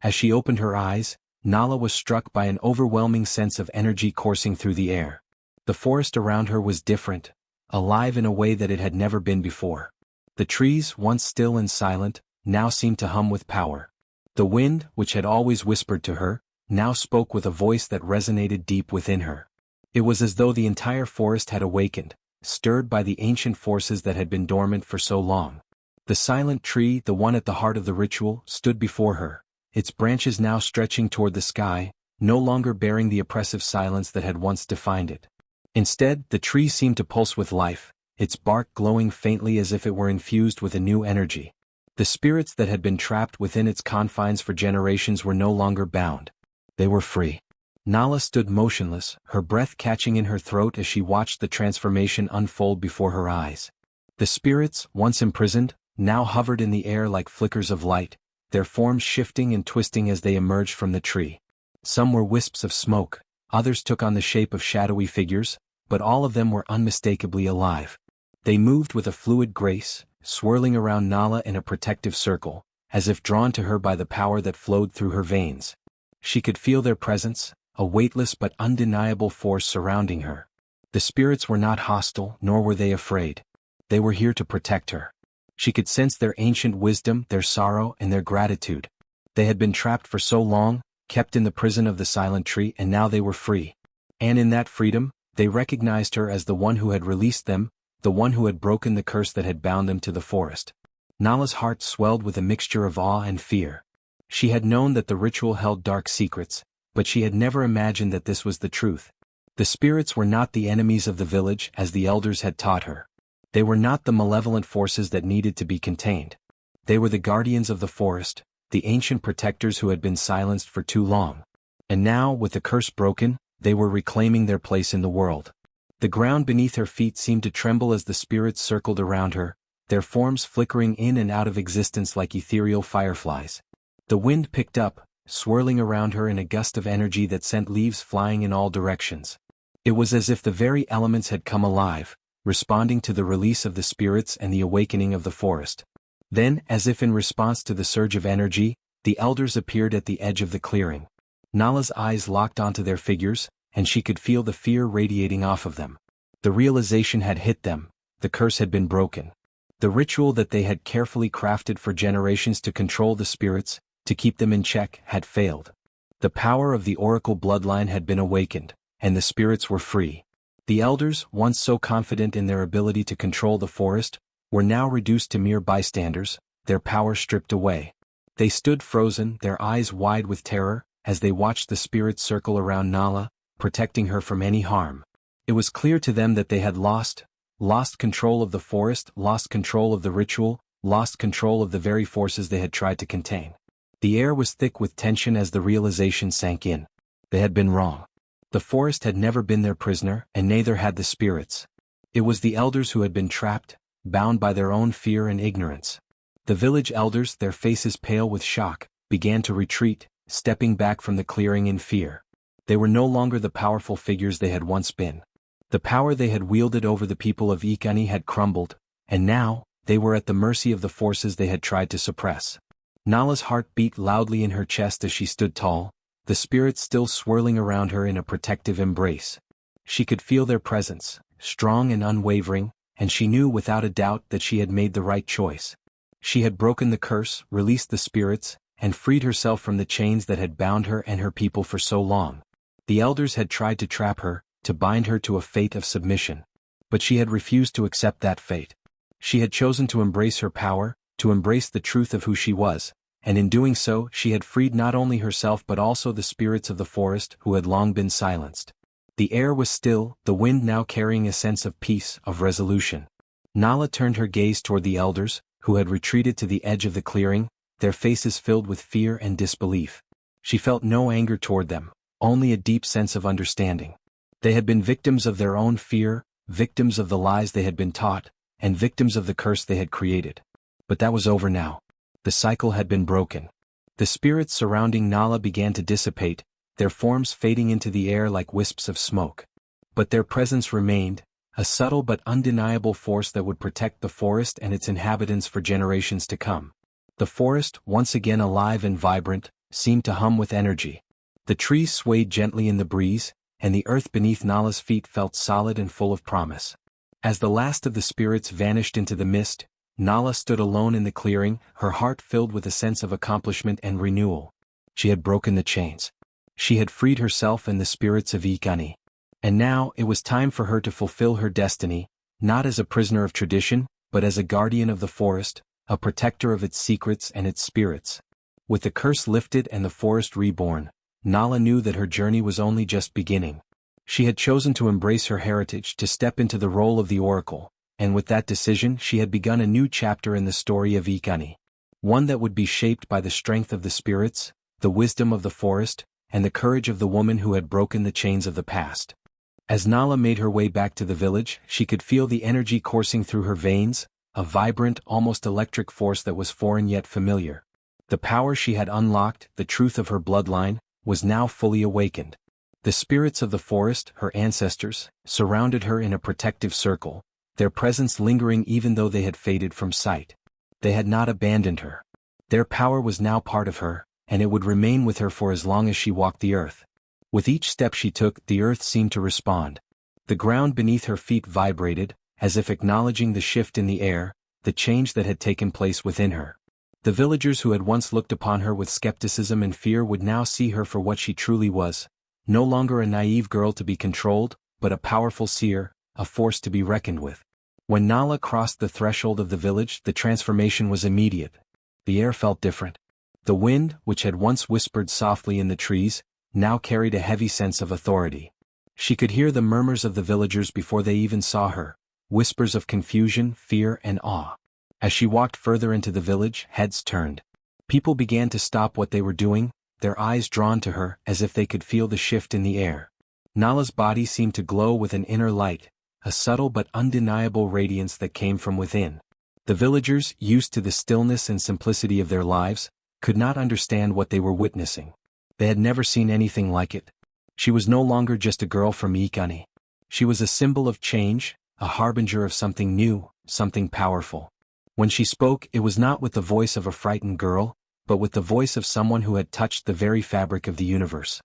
As she opened her eyes, Nala was struck by an overwhelming sense of energy coursing through the air. The forest around her was different, alive in a way that it had never been before. The trees, once still and silent, now seemed to hum with power. The wind, which had always whispered to her, now spoke with a voice that resonated deep within her. It was as though the entire forest had awakened, stirred by the ancient forces that had been dormant for so long. The silent tree, the one at the heart of the ritual, stood before her, its branches now stretching toward the sky, no longer bearing the oppressive silence that had once defined it. Instead, the tree seemed to pulse with life, its bark glowing faintly as if it were infused with a new energy. The spirits that had been trapped within its confines for generations were no longer bound. They were free. Nala stood motionless, her breath catching in her throat as she watched the transformation unfold before her eyes. The spirits, once imprisoned, now hovered in the air like flickers of light, their forms shifting and twisting as they emerged from the tree. Some were wisps of smoke, others took on the shape of shadowy figures, but all of them were unmistakably alive. They moved with a fluid grace, swirling around Nala in a protective circle, as if drawn to her by the power that flowed through her veins. She could feel their presence, a weightless but undeniable force surrounding her. The spirits were not hostile, nor were they afraid. They were here to protect her. She could sense their ancient wisdom, their sorrow, and their gratitude. They had been trapped for so long, kept in the prison of the silent tree, and now they were free. And in that freedom, they recognized her as the one who had released them, the one who had broken the curse that had bound them to the forest. Nala's heart swelled with a mixture of awe and fear. She had known that the ritual held dark secrets, but she had never imagined that this was the truth. The spirits were not the enemies of the village as the elders had taught her. They were not the malevolent forces that needed to be contained. They were the guardians of the forest, the ancient protectors who had been silenced for too long. And now, with the curse broken, they were reclaiming their place in the world. The ground beneath her feet seemed to tremble as the spirits circled around her, their forms flickering in and out of existence like ethereal fireflies. The wind picked up, swirling around her in a gust of energy that sent leaves flying in all directions. It was as if the very elements had come alive, responding to the release of the spirits and the awakening of the forest. Then, as if in response to the surge of energy, the elders appeared at the edge of the clearing. Nala's eyes locked onto their figures, and she could feel the fear radiating off of them. The realization had hit them, the curse had been broken. The ritual that they had carefully crafted for generations to control the spirits, to keep them in check, had failed. The power of the oracle bloodline had been awakened, and the spirits were free. The elders, once so confident in their ability to control the forest, were now reduced to mere bystanders, their power stripped away. They stood frozen, their eyes wide with terror, as they watched the spirits circle around Nala, protecting her from any harm. It was clear to them that they had lost control of the forest, lost control of the ritual, lost control of the very forces they had tried to contain. The air was thick with tension as the realization sank in. They had been wrong. The forest had never been their prisoner, and neither had the spirits. It was the elders who had been trapped, bound by their own fear and ignorance. The village elders, their faces pale with shock, began to retreat, stepping back from the clearing in fear. They were no longer the powerful figures they had once been. The power they had wielded over the people of Ekani had crumbled, and now, they were at the mercy of the forces they had tried to suppress. Nala's heart beat loudly in her chest as she stood tall, the spirits still swirling around her in a protective embrace. She could feel their presence, strong and unwavering, and she knew without a doubt that she had made the right choice. She had broken the curse, released the spirits, and freed herself from the chains that had bound her and her people for so long. The elders had tried to trap her, to bind her to a fate of submission. But she had refused to accept that fate. She had chosen to embrace her power, to embrace the truth of who she was, and in doing so she had freed not only herself but also the spirits of the forest who had long been silenced. The air was still, the wind now carrying a sense of peace, of resolution. Nala turned her gaze toward the elders, who had retreated to the edge of the clearing, their faces filled with fear and disbelief. She felt no anger toward them, only a deep sense of understanding. They had been victims of their own fear, victims of the lies they had been taught, and victims of the curse they had created. But that was over now. The cycle had been broken. The spirits surrounding Nala began to dissipate, their forms fading into the air like wisps of smoke. But their presence remained, a subtle but undeniable force that would protect the forest and its inhabitants for generations to come. The forest, once again alive and vibrant, seemed to hum with energy. The trees swayed gently in the breeze, and the earth beneath Nala's feet felt solid and full of promise. As the last of the spirits vanished into the mist, Nala stood alone in the clearing, her heart filled with a sense of accomplishment and renewal. She had broken the chains. She had freed herself and the spirits of Ekani. And now it was time for her to fulfill her destiny, not as a prisoner of tradition, but as a guardian of the forest, a protector of its secrets and its spirits. With the curse lifted and the forest reborn, Nala knew that her journey was only just beginning. She had chosen to embrace her heritage, to step into the role of the oracle, and with that decision she had begun a new chapter in the story of Ekani. One that would be shaped by the strength of the spirits, the wisdom of the forest, and the courage of the woman who had broken the chains of the past. As Nala made her way back to the village, she could feel the energy coursing through her veins, a vibrant, almost electric force that was foreign yet familiar. The power she had unlocked, the truth of her bloodline, was now fully awakened. The spirits of the forest, her ancestors, surrounded her in a protective circle, their presence lingering even though they had faded from sight. They had not abandoned her. Their power was now part of her, and it would remain with her for as long as she walked the earth. With each step she took, the earth seemed to respond. The ground beneath her feet vibrated, as if acknowledging the shift in the air, the change that had taken place within her. The villagers who had once looked upon her with skepticism and fear would now see her for what she truly was, no longer a naive girl to be controlled, but a powerful seer, a force to be reckoned with. When Nala crossed the threshold of the village, the transformation was immediate. The air felt different. The wind, which had once whispered softly in the trees, now carried a heavy sense of authority. She could hear the murmurs of the villagers before they even saw her, whispers of confusion, fear, and awe. As she walked further into the village, heads turned. People began to stop what they were doing, their eyes drawn to her as if they could feel the shift in the air. Nala's body seemed to glow with an inner light, a subtle but undeniable radiance that came from within. The villagers, used to the stillness and simplicity of their lives, could not understand what they were witnessing. They had never seen anything like it. She was no longer just a girl from Ekani. She was a symbol of change, a harbinger of something new, something powerful. When she spoke, it was not with the voice of a frightened girl, but with the voice of someone who had touched the very fabric of the universe.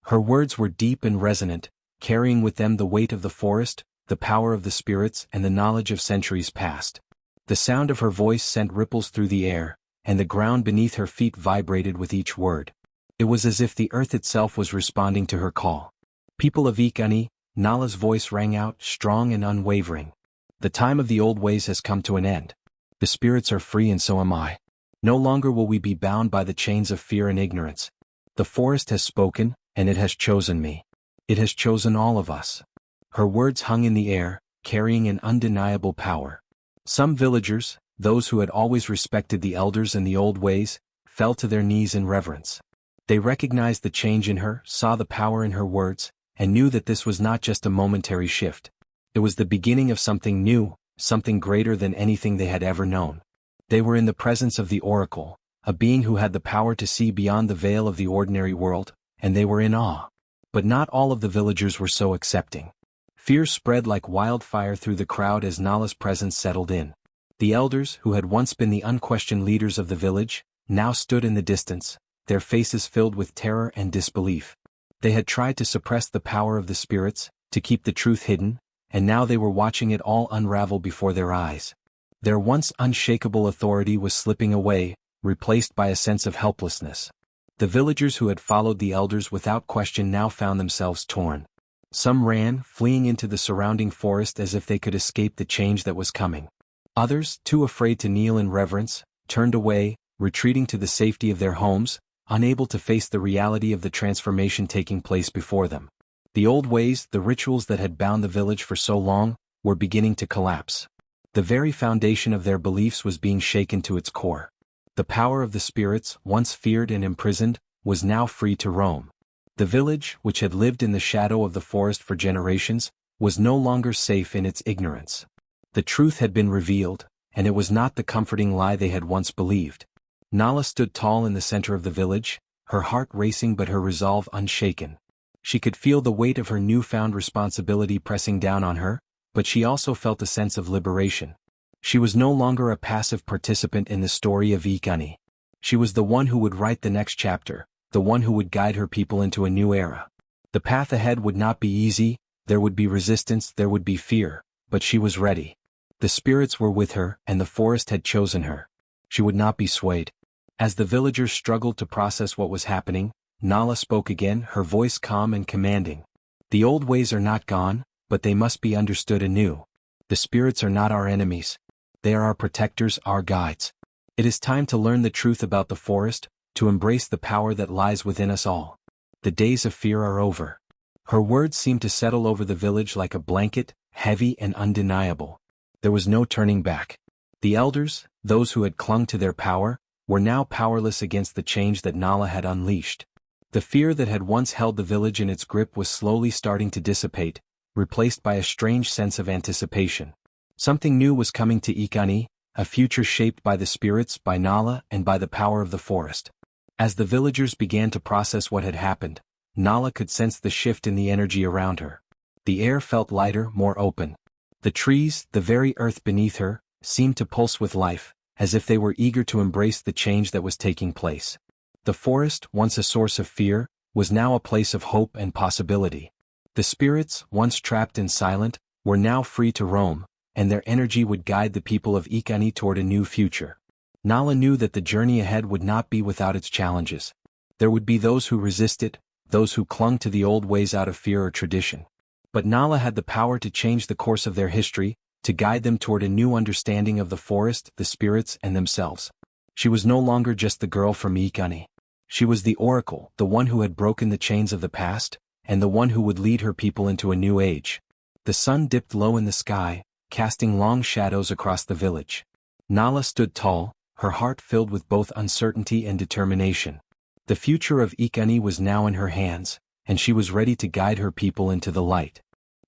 Her words were deep and resonant, carrying with them the weight of the forest, the power of the spirits, and the knowledge of centuries past. The sound of her voice sent ripples through the air, and the ground beneath her feet vibrated with each word. It was as if the earth itself was responding to her call. People of Ekani, Nala's voice rang out, strong and unwavering. The time of the old ways has come to an end. The spirits are free and so am I. No longer will we be bound by the chains of fear and ignorance. The forest has spoken, and it has chosen me. It has chosen all of us. Her words hung in the air, carrying an undeniable power. Some villagers, those who had always respected the elders and the old ways, fell to their knees in reverence. They recognized the change in her, saw the power in her words, and knew that this was not just a momentary shift. It was the beginning of something new, something greater than anything they had ever known. They were in the presence of the oracle, a being who had the power to see beyond the veil of the ordinary world, and they were in awe. But not all of the villagers were so accepting. Fear spread like wildfire through the crowd as Nala's presence settled in. The elders, who had once been the unquestioned leaders of the village, now stood in the distance, their faces filled with terror and disbelief. They had tried to suppress the power of the spirits, to keep the truth hidden, and now they were watching it all unravel before their eyes. Their once unshakable authority was slipping away, replaced by a sense of helplessness. The villagers who had followed the elders without question now found themselves torn. Some ran, fleeing into the surrounding forest as if they could escape the change that was coming. Others, too afraid to kneel in reverence, turned away, retreating to the safety of their homes, unable to face the reality of the transformation taking place before them. The old ways, the rituals that had bound the village for so long, were beginning to collapse. The very foundation of their beliefs was being shaken to its core. The power of the spirits, once feared and imprisoned, was now free to roam. The village, which had lived in the shadow of the forest for generations, was no longer safe in its ignorance. The truth had been revealed, and it was not the comforting lie they had once believed. Nala stood tall in the center of the village, her heart racing but her resolve unshaken. She could feel the weight of her newfound responsibility pressing down on her, but she also felt a sense of liberation. She was no longer a passive participant in the story of Ekani. She was the one who would write the next chapter, the one who would guide her people into a new era. The path ahead would not be easy, there would be resistance, there would be fear, but she was ready. The spirits were with her, and the forest had chosen her. She would not be swayed. As the villagers struggled to process what was happening, Nala spoke again, her voice calm and commanding. The old ways are not gone, but they must be understood anew. The spirits are not our enemies. They are our protectors, our guides. It is time to learn the truth about the forest, to embrace the power that lies within us all. The days of fear are over. Her words seemed to settle over the village like a blanket, heavy and undeniable. There was no turning back. The elders, those who had clung to their power, were now powerless against the change that Nala had unleashed. The fear that had once held the village in its grip was slowly starting to dissipate, replaced by a strange sense of anticipation. Something new was coming to Ekani, a future shaped by the spirits, by Nala, and by the power of the forest. As the villagers began to process what had happened, Nala could sense the shift in the energy around her. The air felt lighter, more open. The trees, the very earth beneath her, seemed to pulse with life, as if they were eager to embrace the change that was taking place. The forest, once a source of fear, was now a place of hope and possibility. The spirits, once trapped and silent, were now free to roam, and their energy would guide the people of Ekani toward a new future. Nala knew that the journey ahead would not be without its challenges. There would be those who resisted, those who clung to the old ways out of fear or tradition. But Nala had the power to change the course of their history, to guide them toward a new understanding of the forest, the spirits, and themselves. She was no longer just the girl from Ekani. She was the oracle, the one who had broken the chains of the past, and the one who would lead her people into a new age. The sun dipped low in the sky, casting long shadows across the village. Nala stood tall, her heart filled with both uncertainty and determination. The future of Ekani was now in her hands, and she was ready to guide her people into the light.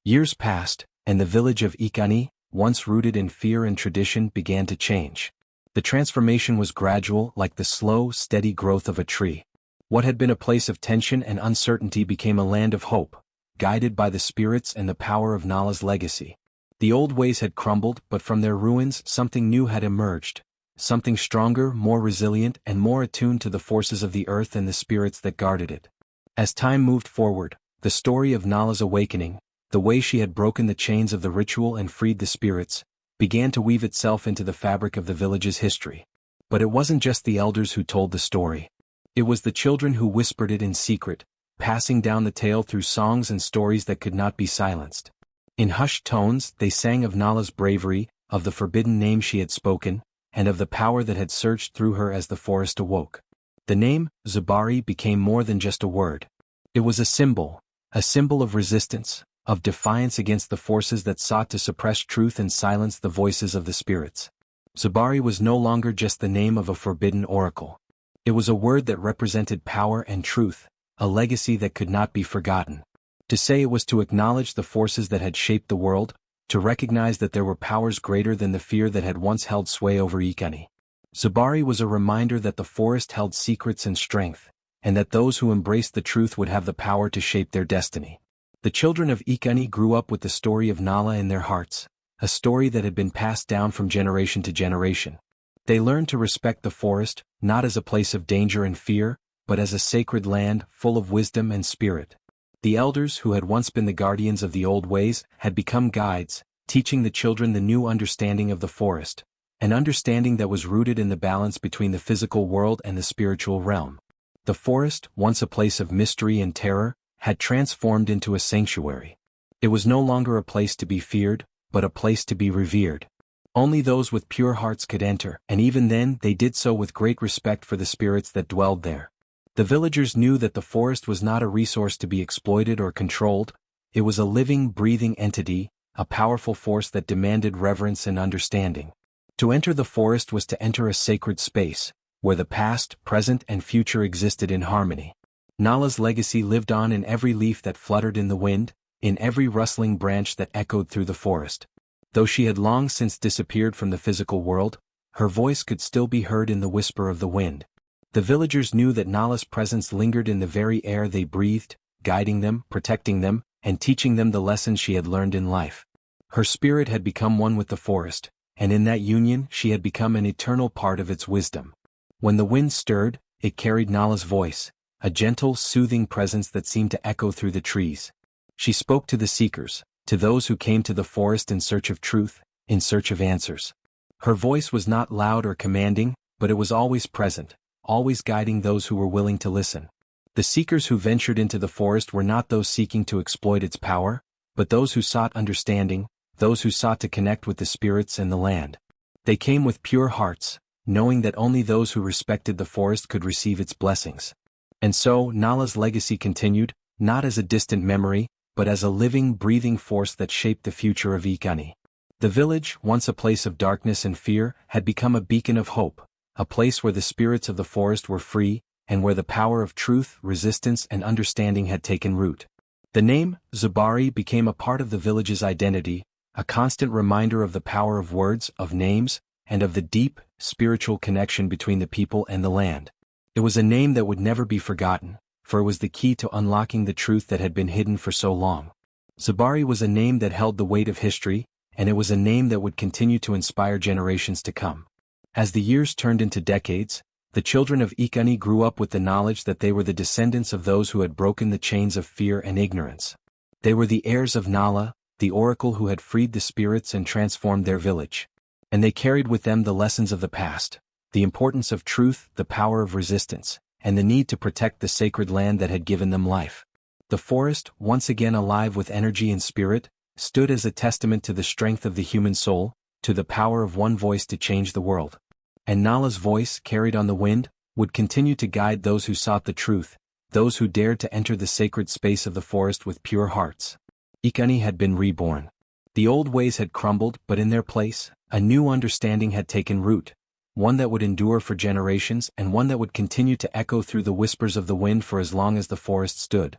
Years passed, and the village of Ekani, once rooted in fear and tradition, began to change. The transformation was gradual, like the slow, steady growth of a tree. What had been a place of tension and uncertainty became a land of hope, guided by the spirits and the power of Nala's legacy. The old ways had crumbled, but from their ruins something new had emerged, something stronger, more resilient, and more attuned to the forces of the earth and the spirits that guarded it. As time moved forward, the story of Nala's awakening, the way she had broken the chains of the ritual and freed the spirits, began to weave itself into the fabric of the village's history. But it wasn't just the elders who told the story. It was the children who whispered it in secret, passing down the tale through songs and stories that could not be silenced. In hushed tones, they sang of Nala's bravery, of the forbidden name she had spoken, and of the power that had surged through her as the forest awoke. The name, Zubari, became more than just a word. It was a symbol of resistance, of defiance against the forces that sought to suppress truth and silence the voices of the spirits. Zubari was no longer just the name of a forbidden oracle. It was a word that represented power and truth, a legacy that could not be forgotten. To say it was to acknowledge the forces that had shaped the world, to recognize that there were powers greater than the fear that had once held sway over Ekani. Zubari was a reminder that the forest held secrets and strength, and that those who embraced the truth would have the power to shape their destiny. The children of Ekani grew up with the story of Nala in their hearts, a story that had been passed down from generation to generation. They learned to respect the forest, not as a place of danger and fear, but as a sacred land full of wisdom and spirit. The elders who had once been the guardians of the old ways had become guides, teaching the children the new understanding of the forest, an understanding that was rooted in the balance between the physical world and the spiritual realm. The forest, once a place of mystery and terror, had transformed into a sanctuary. It was no longer a place to be feared, but a place to be revered. Only those with pure hearts could enter, and even then they did so with great respect for the spirits that dwelled there. The villagers knew that the forest was not a resource to be exploited or controlled. It was a living, breathing entity, a powerful force that demanded reverence and understanding. To enter the forest was to enter a sacred space, where the past, present, and future existed in harmony. Nala's legacy lived on in every leaf that fluttered in the wind, in every rustling branch that echoed through the forest. Though she had long since disappeared from the physical world, her voice could still be heard in the whisper of the wind. The villagers knew that Nala's presence lingered in the very air they breathed, guiding them, protecting them, and teaching them the lessons she had learned in life. Her spirit had become one with the forest, and in that union she had become an eternal part of its wisdom. When the wind stirred, it carried Nala's voice, a gentle, soothing presence that seemed to echo through the trees. She spoke to the seekers, to those who came to the forest in search of truth, in search of answers. Her voice was not loud or commanding, but it was always present, always guiding those who were willing to listen. The seekers who ventured into the forest were not those seeking to exploit its power, but those who sought understanding, those who sought to connect with the spirits and the land. They came with pure hearts, knowing that only those who respected the forest could receive its blessings. And so, Nala's legacy continued, not as a distant memory, but as a living, breathing force that shaped the future of Ekani. The village, once a place of darkness and fear, had become a beacon of hope, a place where the spirits of the forest were free, and where the power of truth, resistance, and understanding had taken root. The name, Zubari, became a part of the village's identity, a constant reminder of the power of words, of names, and of the deep, spiritual connection between the people and the land. It was a name that would never be forgotten, for it was the key to unlocking the truth that had been hidden for so long. Zubari was a name that held the weight of history, and it was a name that would continue to inspire generations to come. As the years turned into decades, the children of Ekani grew up with the knowledge that they were the descendants of those who had broken the chains of fear and ignorance. They were the heirs of Nala, the oracle who had freed the spirits and transformed their village. And they carried with them the lessons of the past, the importance of truth, the power of resistance, and the need to protect the sacred land that had given them life. The forest, once again alive with energy and spirit, stood as a testament to the strength of the human soul, to the power of one voice to change the world. And Nala's voice, carried on the wind, would continue to guide those who sought the truth, those who dared to enter the sacred space of the forest with pure hearts. Ekani had been reborn. The old ways had crumbled, but in their place, a new understanding had taken root, one that would endure for generations and one that would continue to echo through the whispers of the wind for as long as the forest stood.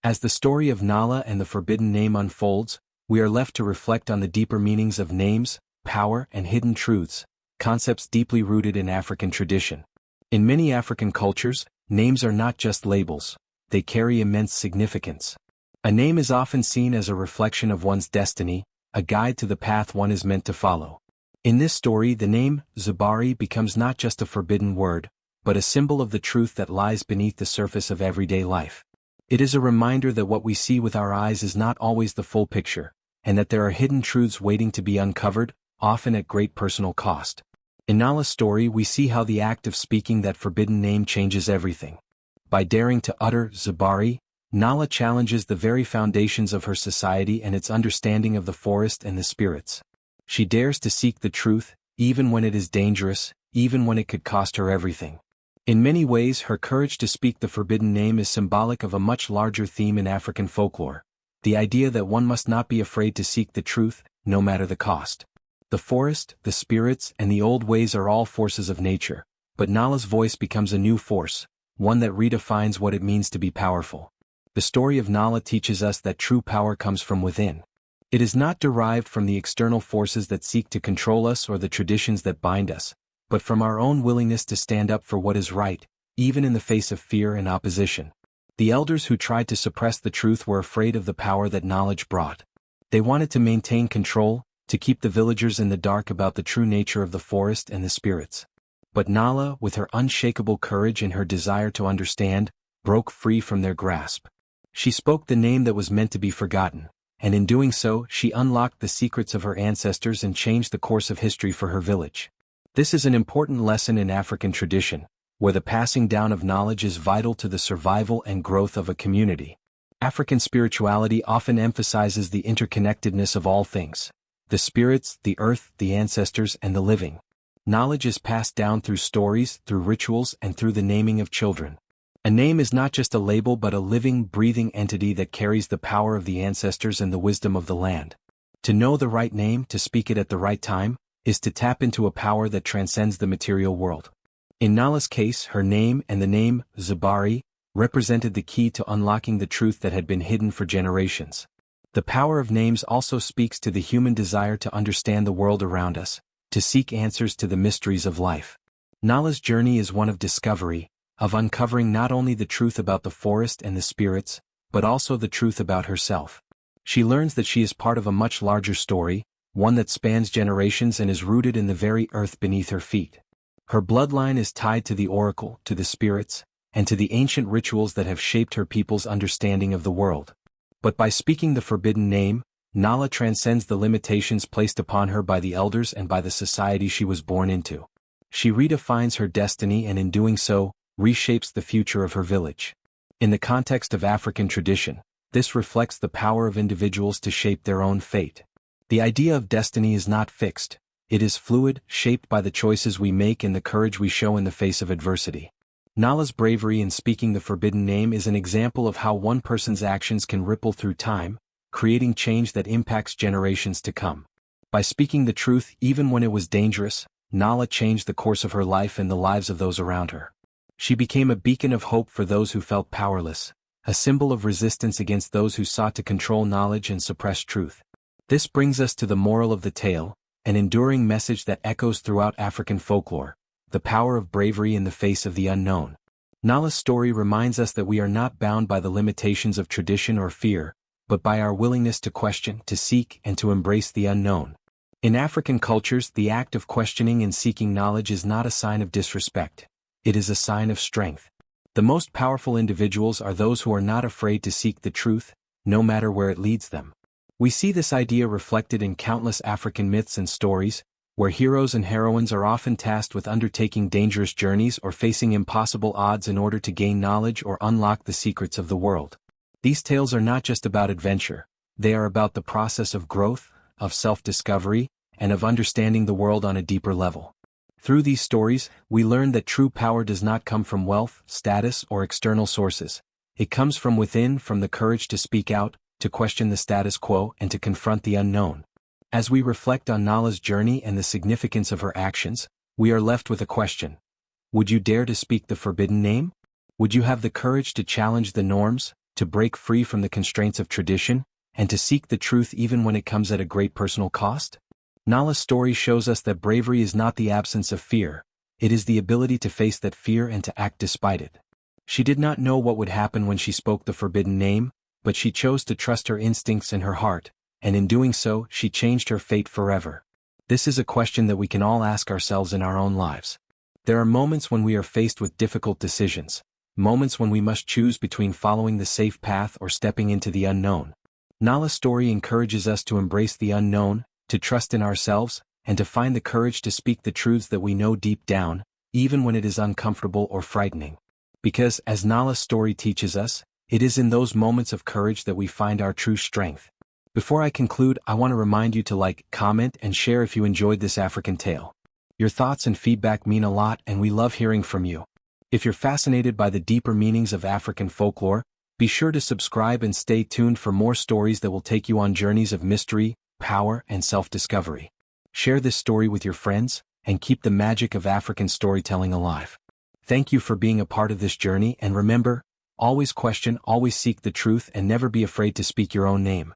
As the story of Nala and the forbidden name unfolds, we are left to reflect on the deeper meanings of names, power, and hidden truths, concepts deeply rooted in African tradition. In many African cultures, names are not just labels, they carry immense significance. A name is often seen as a reflection of one's destiny, a guide to the path one is meant to follow. In this story, the name, Zubari, becomes not just a forbidden word, but a symbol of the truth that lies beneath the surface of everyday life. It is a reminder that what we see with our eyes is not always the full picture, and that there are hidden truths waiting to be uncovered, often at great personal cost. In Nala's story, we see how the act of speaking that forbidden name changes everything. By daring to utter Zubari, Nala challenges the very foundations of her society and its understanding of the forest and the spirits. She dares to seek the truth, even when it is dangerous, even when it could cost her everything. In many ways, her courage to speak the forbidden name is symbolic of a much larger theme in African folklore, the idea that one must not be afraid to seek the truth, no matter the cost. The forest, the spirits, and the old ways are all forces of nature, but Nala's voice becomes a new force, one that redefines what it means to be powerful. The story of Nala teaches us that true power comes from within. It is not derived from the external forces that seek to control us or the traditions that bind us, but from our own willingness to stand up for what is right, even in the face of fear and opposition. The elders who tried to suppress the truth were afraid of the power that knowledge brought. They wanted to maintain control, to keep the villagers in the dark about the true nature of the forest and the spirits. But Nala, with her unshakable courage and her desire to understand, broke free from their grasp. She spoke the name that was meant to be forgotten, and in doing so she unlocked the secrets of her ancestors and changed the course of history for her village. This is an important lesson in African tradition, where the passing down of knowledge is vital to the survival and growth of a community. African spirituality often emphasizes the interconnectedness of all things: the spirits, the earth, the ancestors, and the living. Knowledge is passed down through stories, through rituals, and through the naming of children. A name is not just a label but a living, breathing entity that carries the power of the ancestors and the wisdom of the land. To know the right name, to speak it at the right time, is to tap into a power that transcends the material world. In Nala's case, her name and the name, Zubari, represented the key to unlocking the truth that had been hidden for generations. The power of names also speaks to the human desire to understand the world around us, to seek answers to the mysteries of life. Nala's journey is one of discovery, of uncovering not only the truth about the forest and the spirits, but also the truth about herself. She learns that she is part of a much larger story, one that spans generations and is rooted in the very earth beneath her feet. Her bloodline is tied to the oracle, to the spirits, and to the ancient rituals that have shaped her people's understanding of the world. But by speaking the forbidden name, Nala transcends the limitations placed upon her by the elders and by the society she was born into. She redefines her destiny and in doing so, reshapes the future of her village. In the context of African tradition, this reflects the power of individuals to shape their own fate. The idea of destiny is not fixed, it is fluid, shaped by the choices we make and the courage we show in the face of adversity. Nala's bravery in speaking the forbidden name is an example of how one person's actions can ripple through time, creating change that impacts generations to come. By speaking the truth even when it was dangerous, Nala changed the course of her life and the lives of those around her. She became a beacon of hope for those who felt powerless, a symbol of resistance against those who sought to control knowledge and suppress truth. This brings us to the moral of the tale, an enduring message that echoes throughout African folklore: the power of bravery in the face of the unknown. Nala's story reminds us that we are not bound by the limitations of tradition or fear, but by our willingness to question, to seek, and to embrace the unknown. In African cultures, the act of questioning and seeking knowledge is not a sign of disrespect. It is a sign of strength. The most powerful individuals are those who are not afraid to seek the truth, no matter where it leads them. We see this idea reflected in countless African myths and stories, where heroes and heroines are often tasked with undertaking dangerous journeys or facing impossible odds in order to gain knowledge or unlock the secrets of the world. These tales are not just about adventure, they are about the process of growth, of self-discovery, and of understanding the world on a deeper level. Through these stories, we learn that true power does not come from wealth, status, or external sources. It comes from within, from the courage to speak out, to question the status quo, and to confront the unknown. As we reflect on Nala's journey and the significance of her actions, we are left with a question. Would you dare to speak the forbidden name? Would you have the courage to challenge the norms, to break free from the constraints of tradition, and to seek the truth even when it comes at a great personal cost? Nala's story shows us that bravery is not the absence of fear, it is the ability to face that fear and to act despite it. She did not know what would happen when she spoke the forbidden name, but she chose to trust her instincts and her heart, and in doing so, she changed her fate forever. This is a question that we can all ask ourselves in our own lives. There are moments when we are faced with difficult decisions, moments when we must choose between following the safe path or stepping into the unknown. Nala's story encourages us to embrace the unknown, to trust in ourselves, and to find the courage to speak the truths that we know deep down, even when it is uncomfortable or frightening. Because, as Nala's story teaches us, it is in those moments of courage that we find our true strength. Before I conclude, I want to remind you to like, comment, and share if you enjoyed this African tale. Your thoughts and feedback mean a lot and we love hearing from you. If you're fascinated by the deeper meanings of African folklore, be sure to subscribe and stay tuned for more stories that will take you on journeys of mystery, power, and self-discovery. Share this story with your friends, and keep the magic of African storytelling alive. Thank you for being a part of this journey, and remember, always question, always seek the truth, and never be afraid to speak your own name.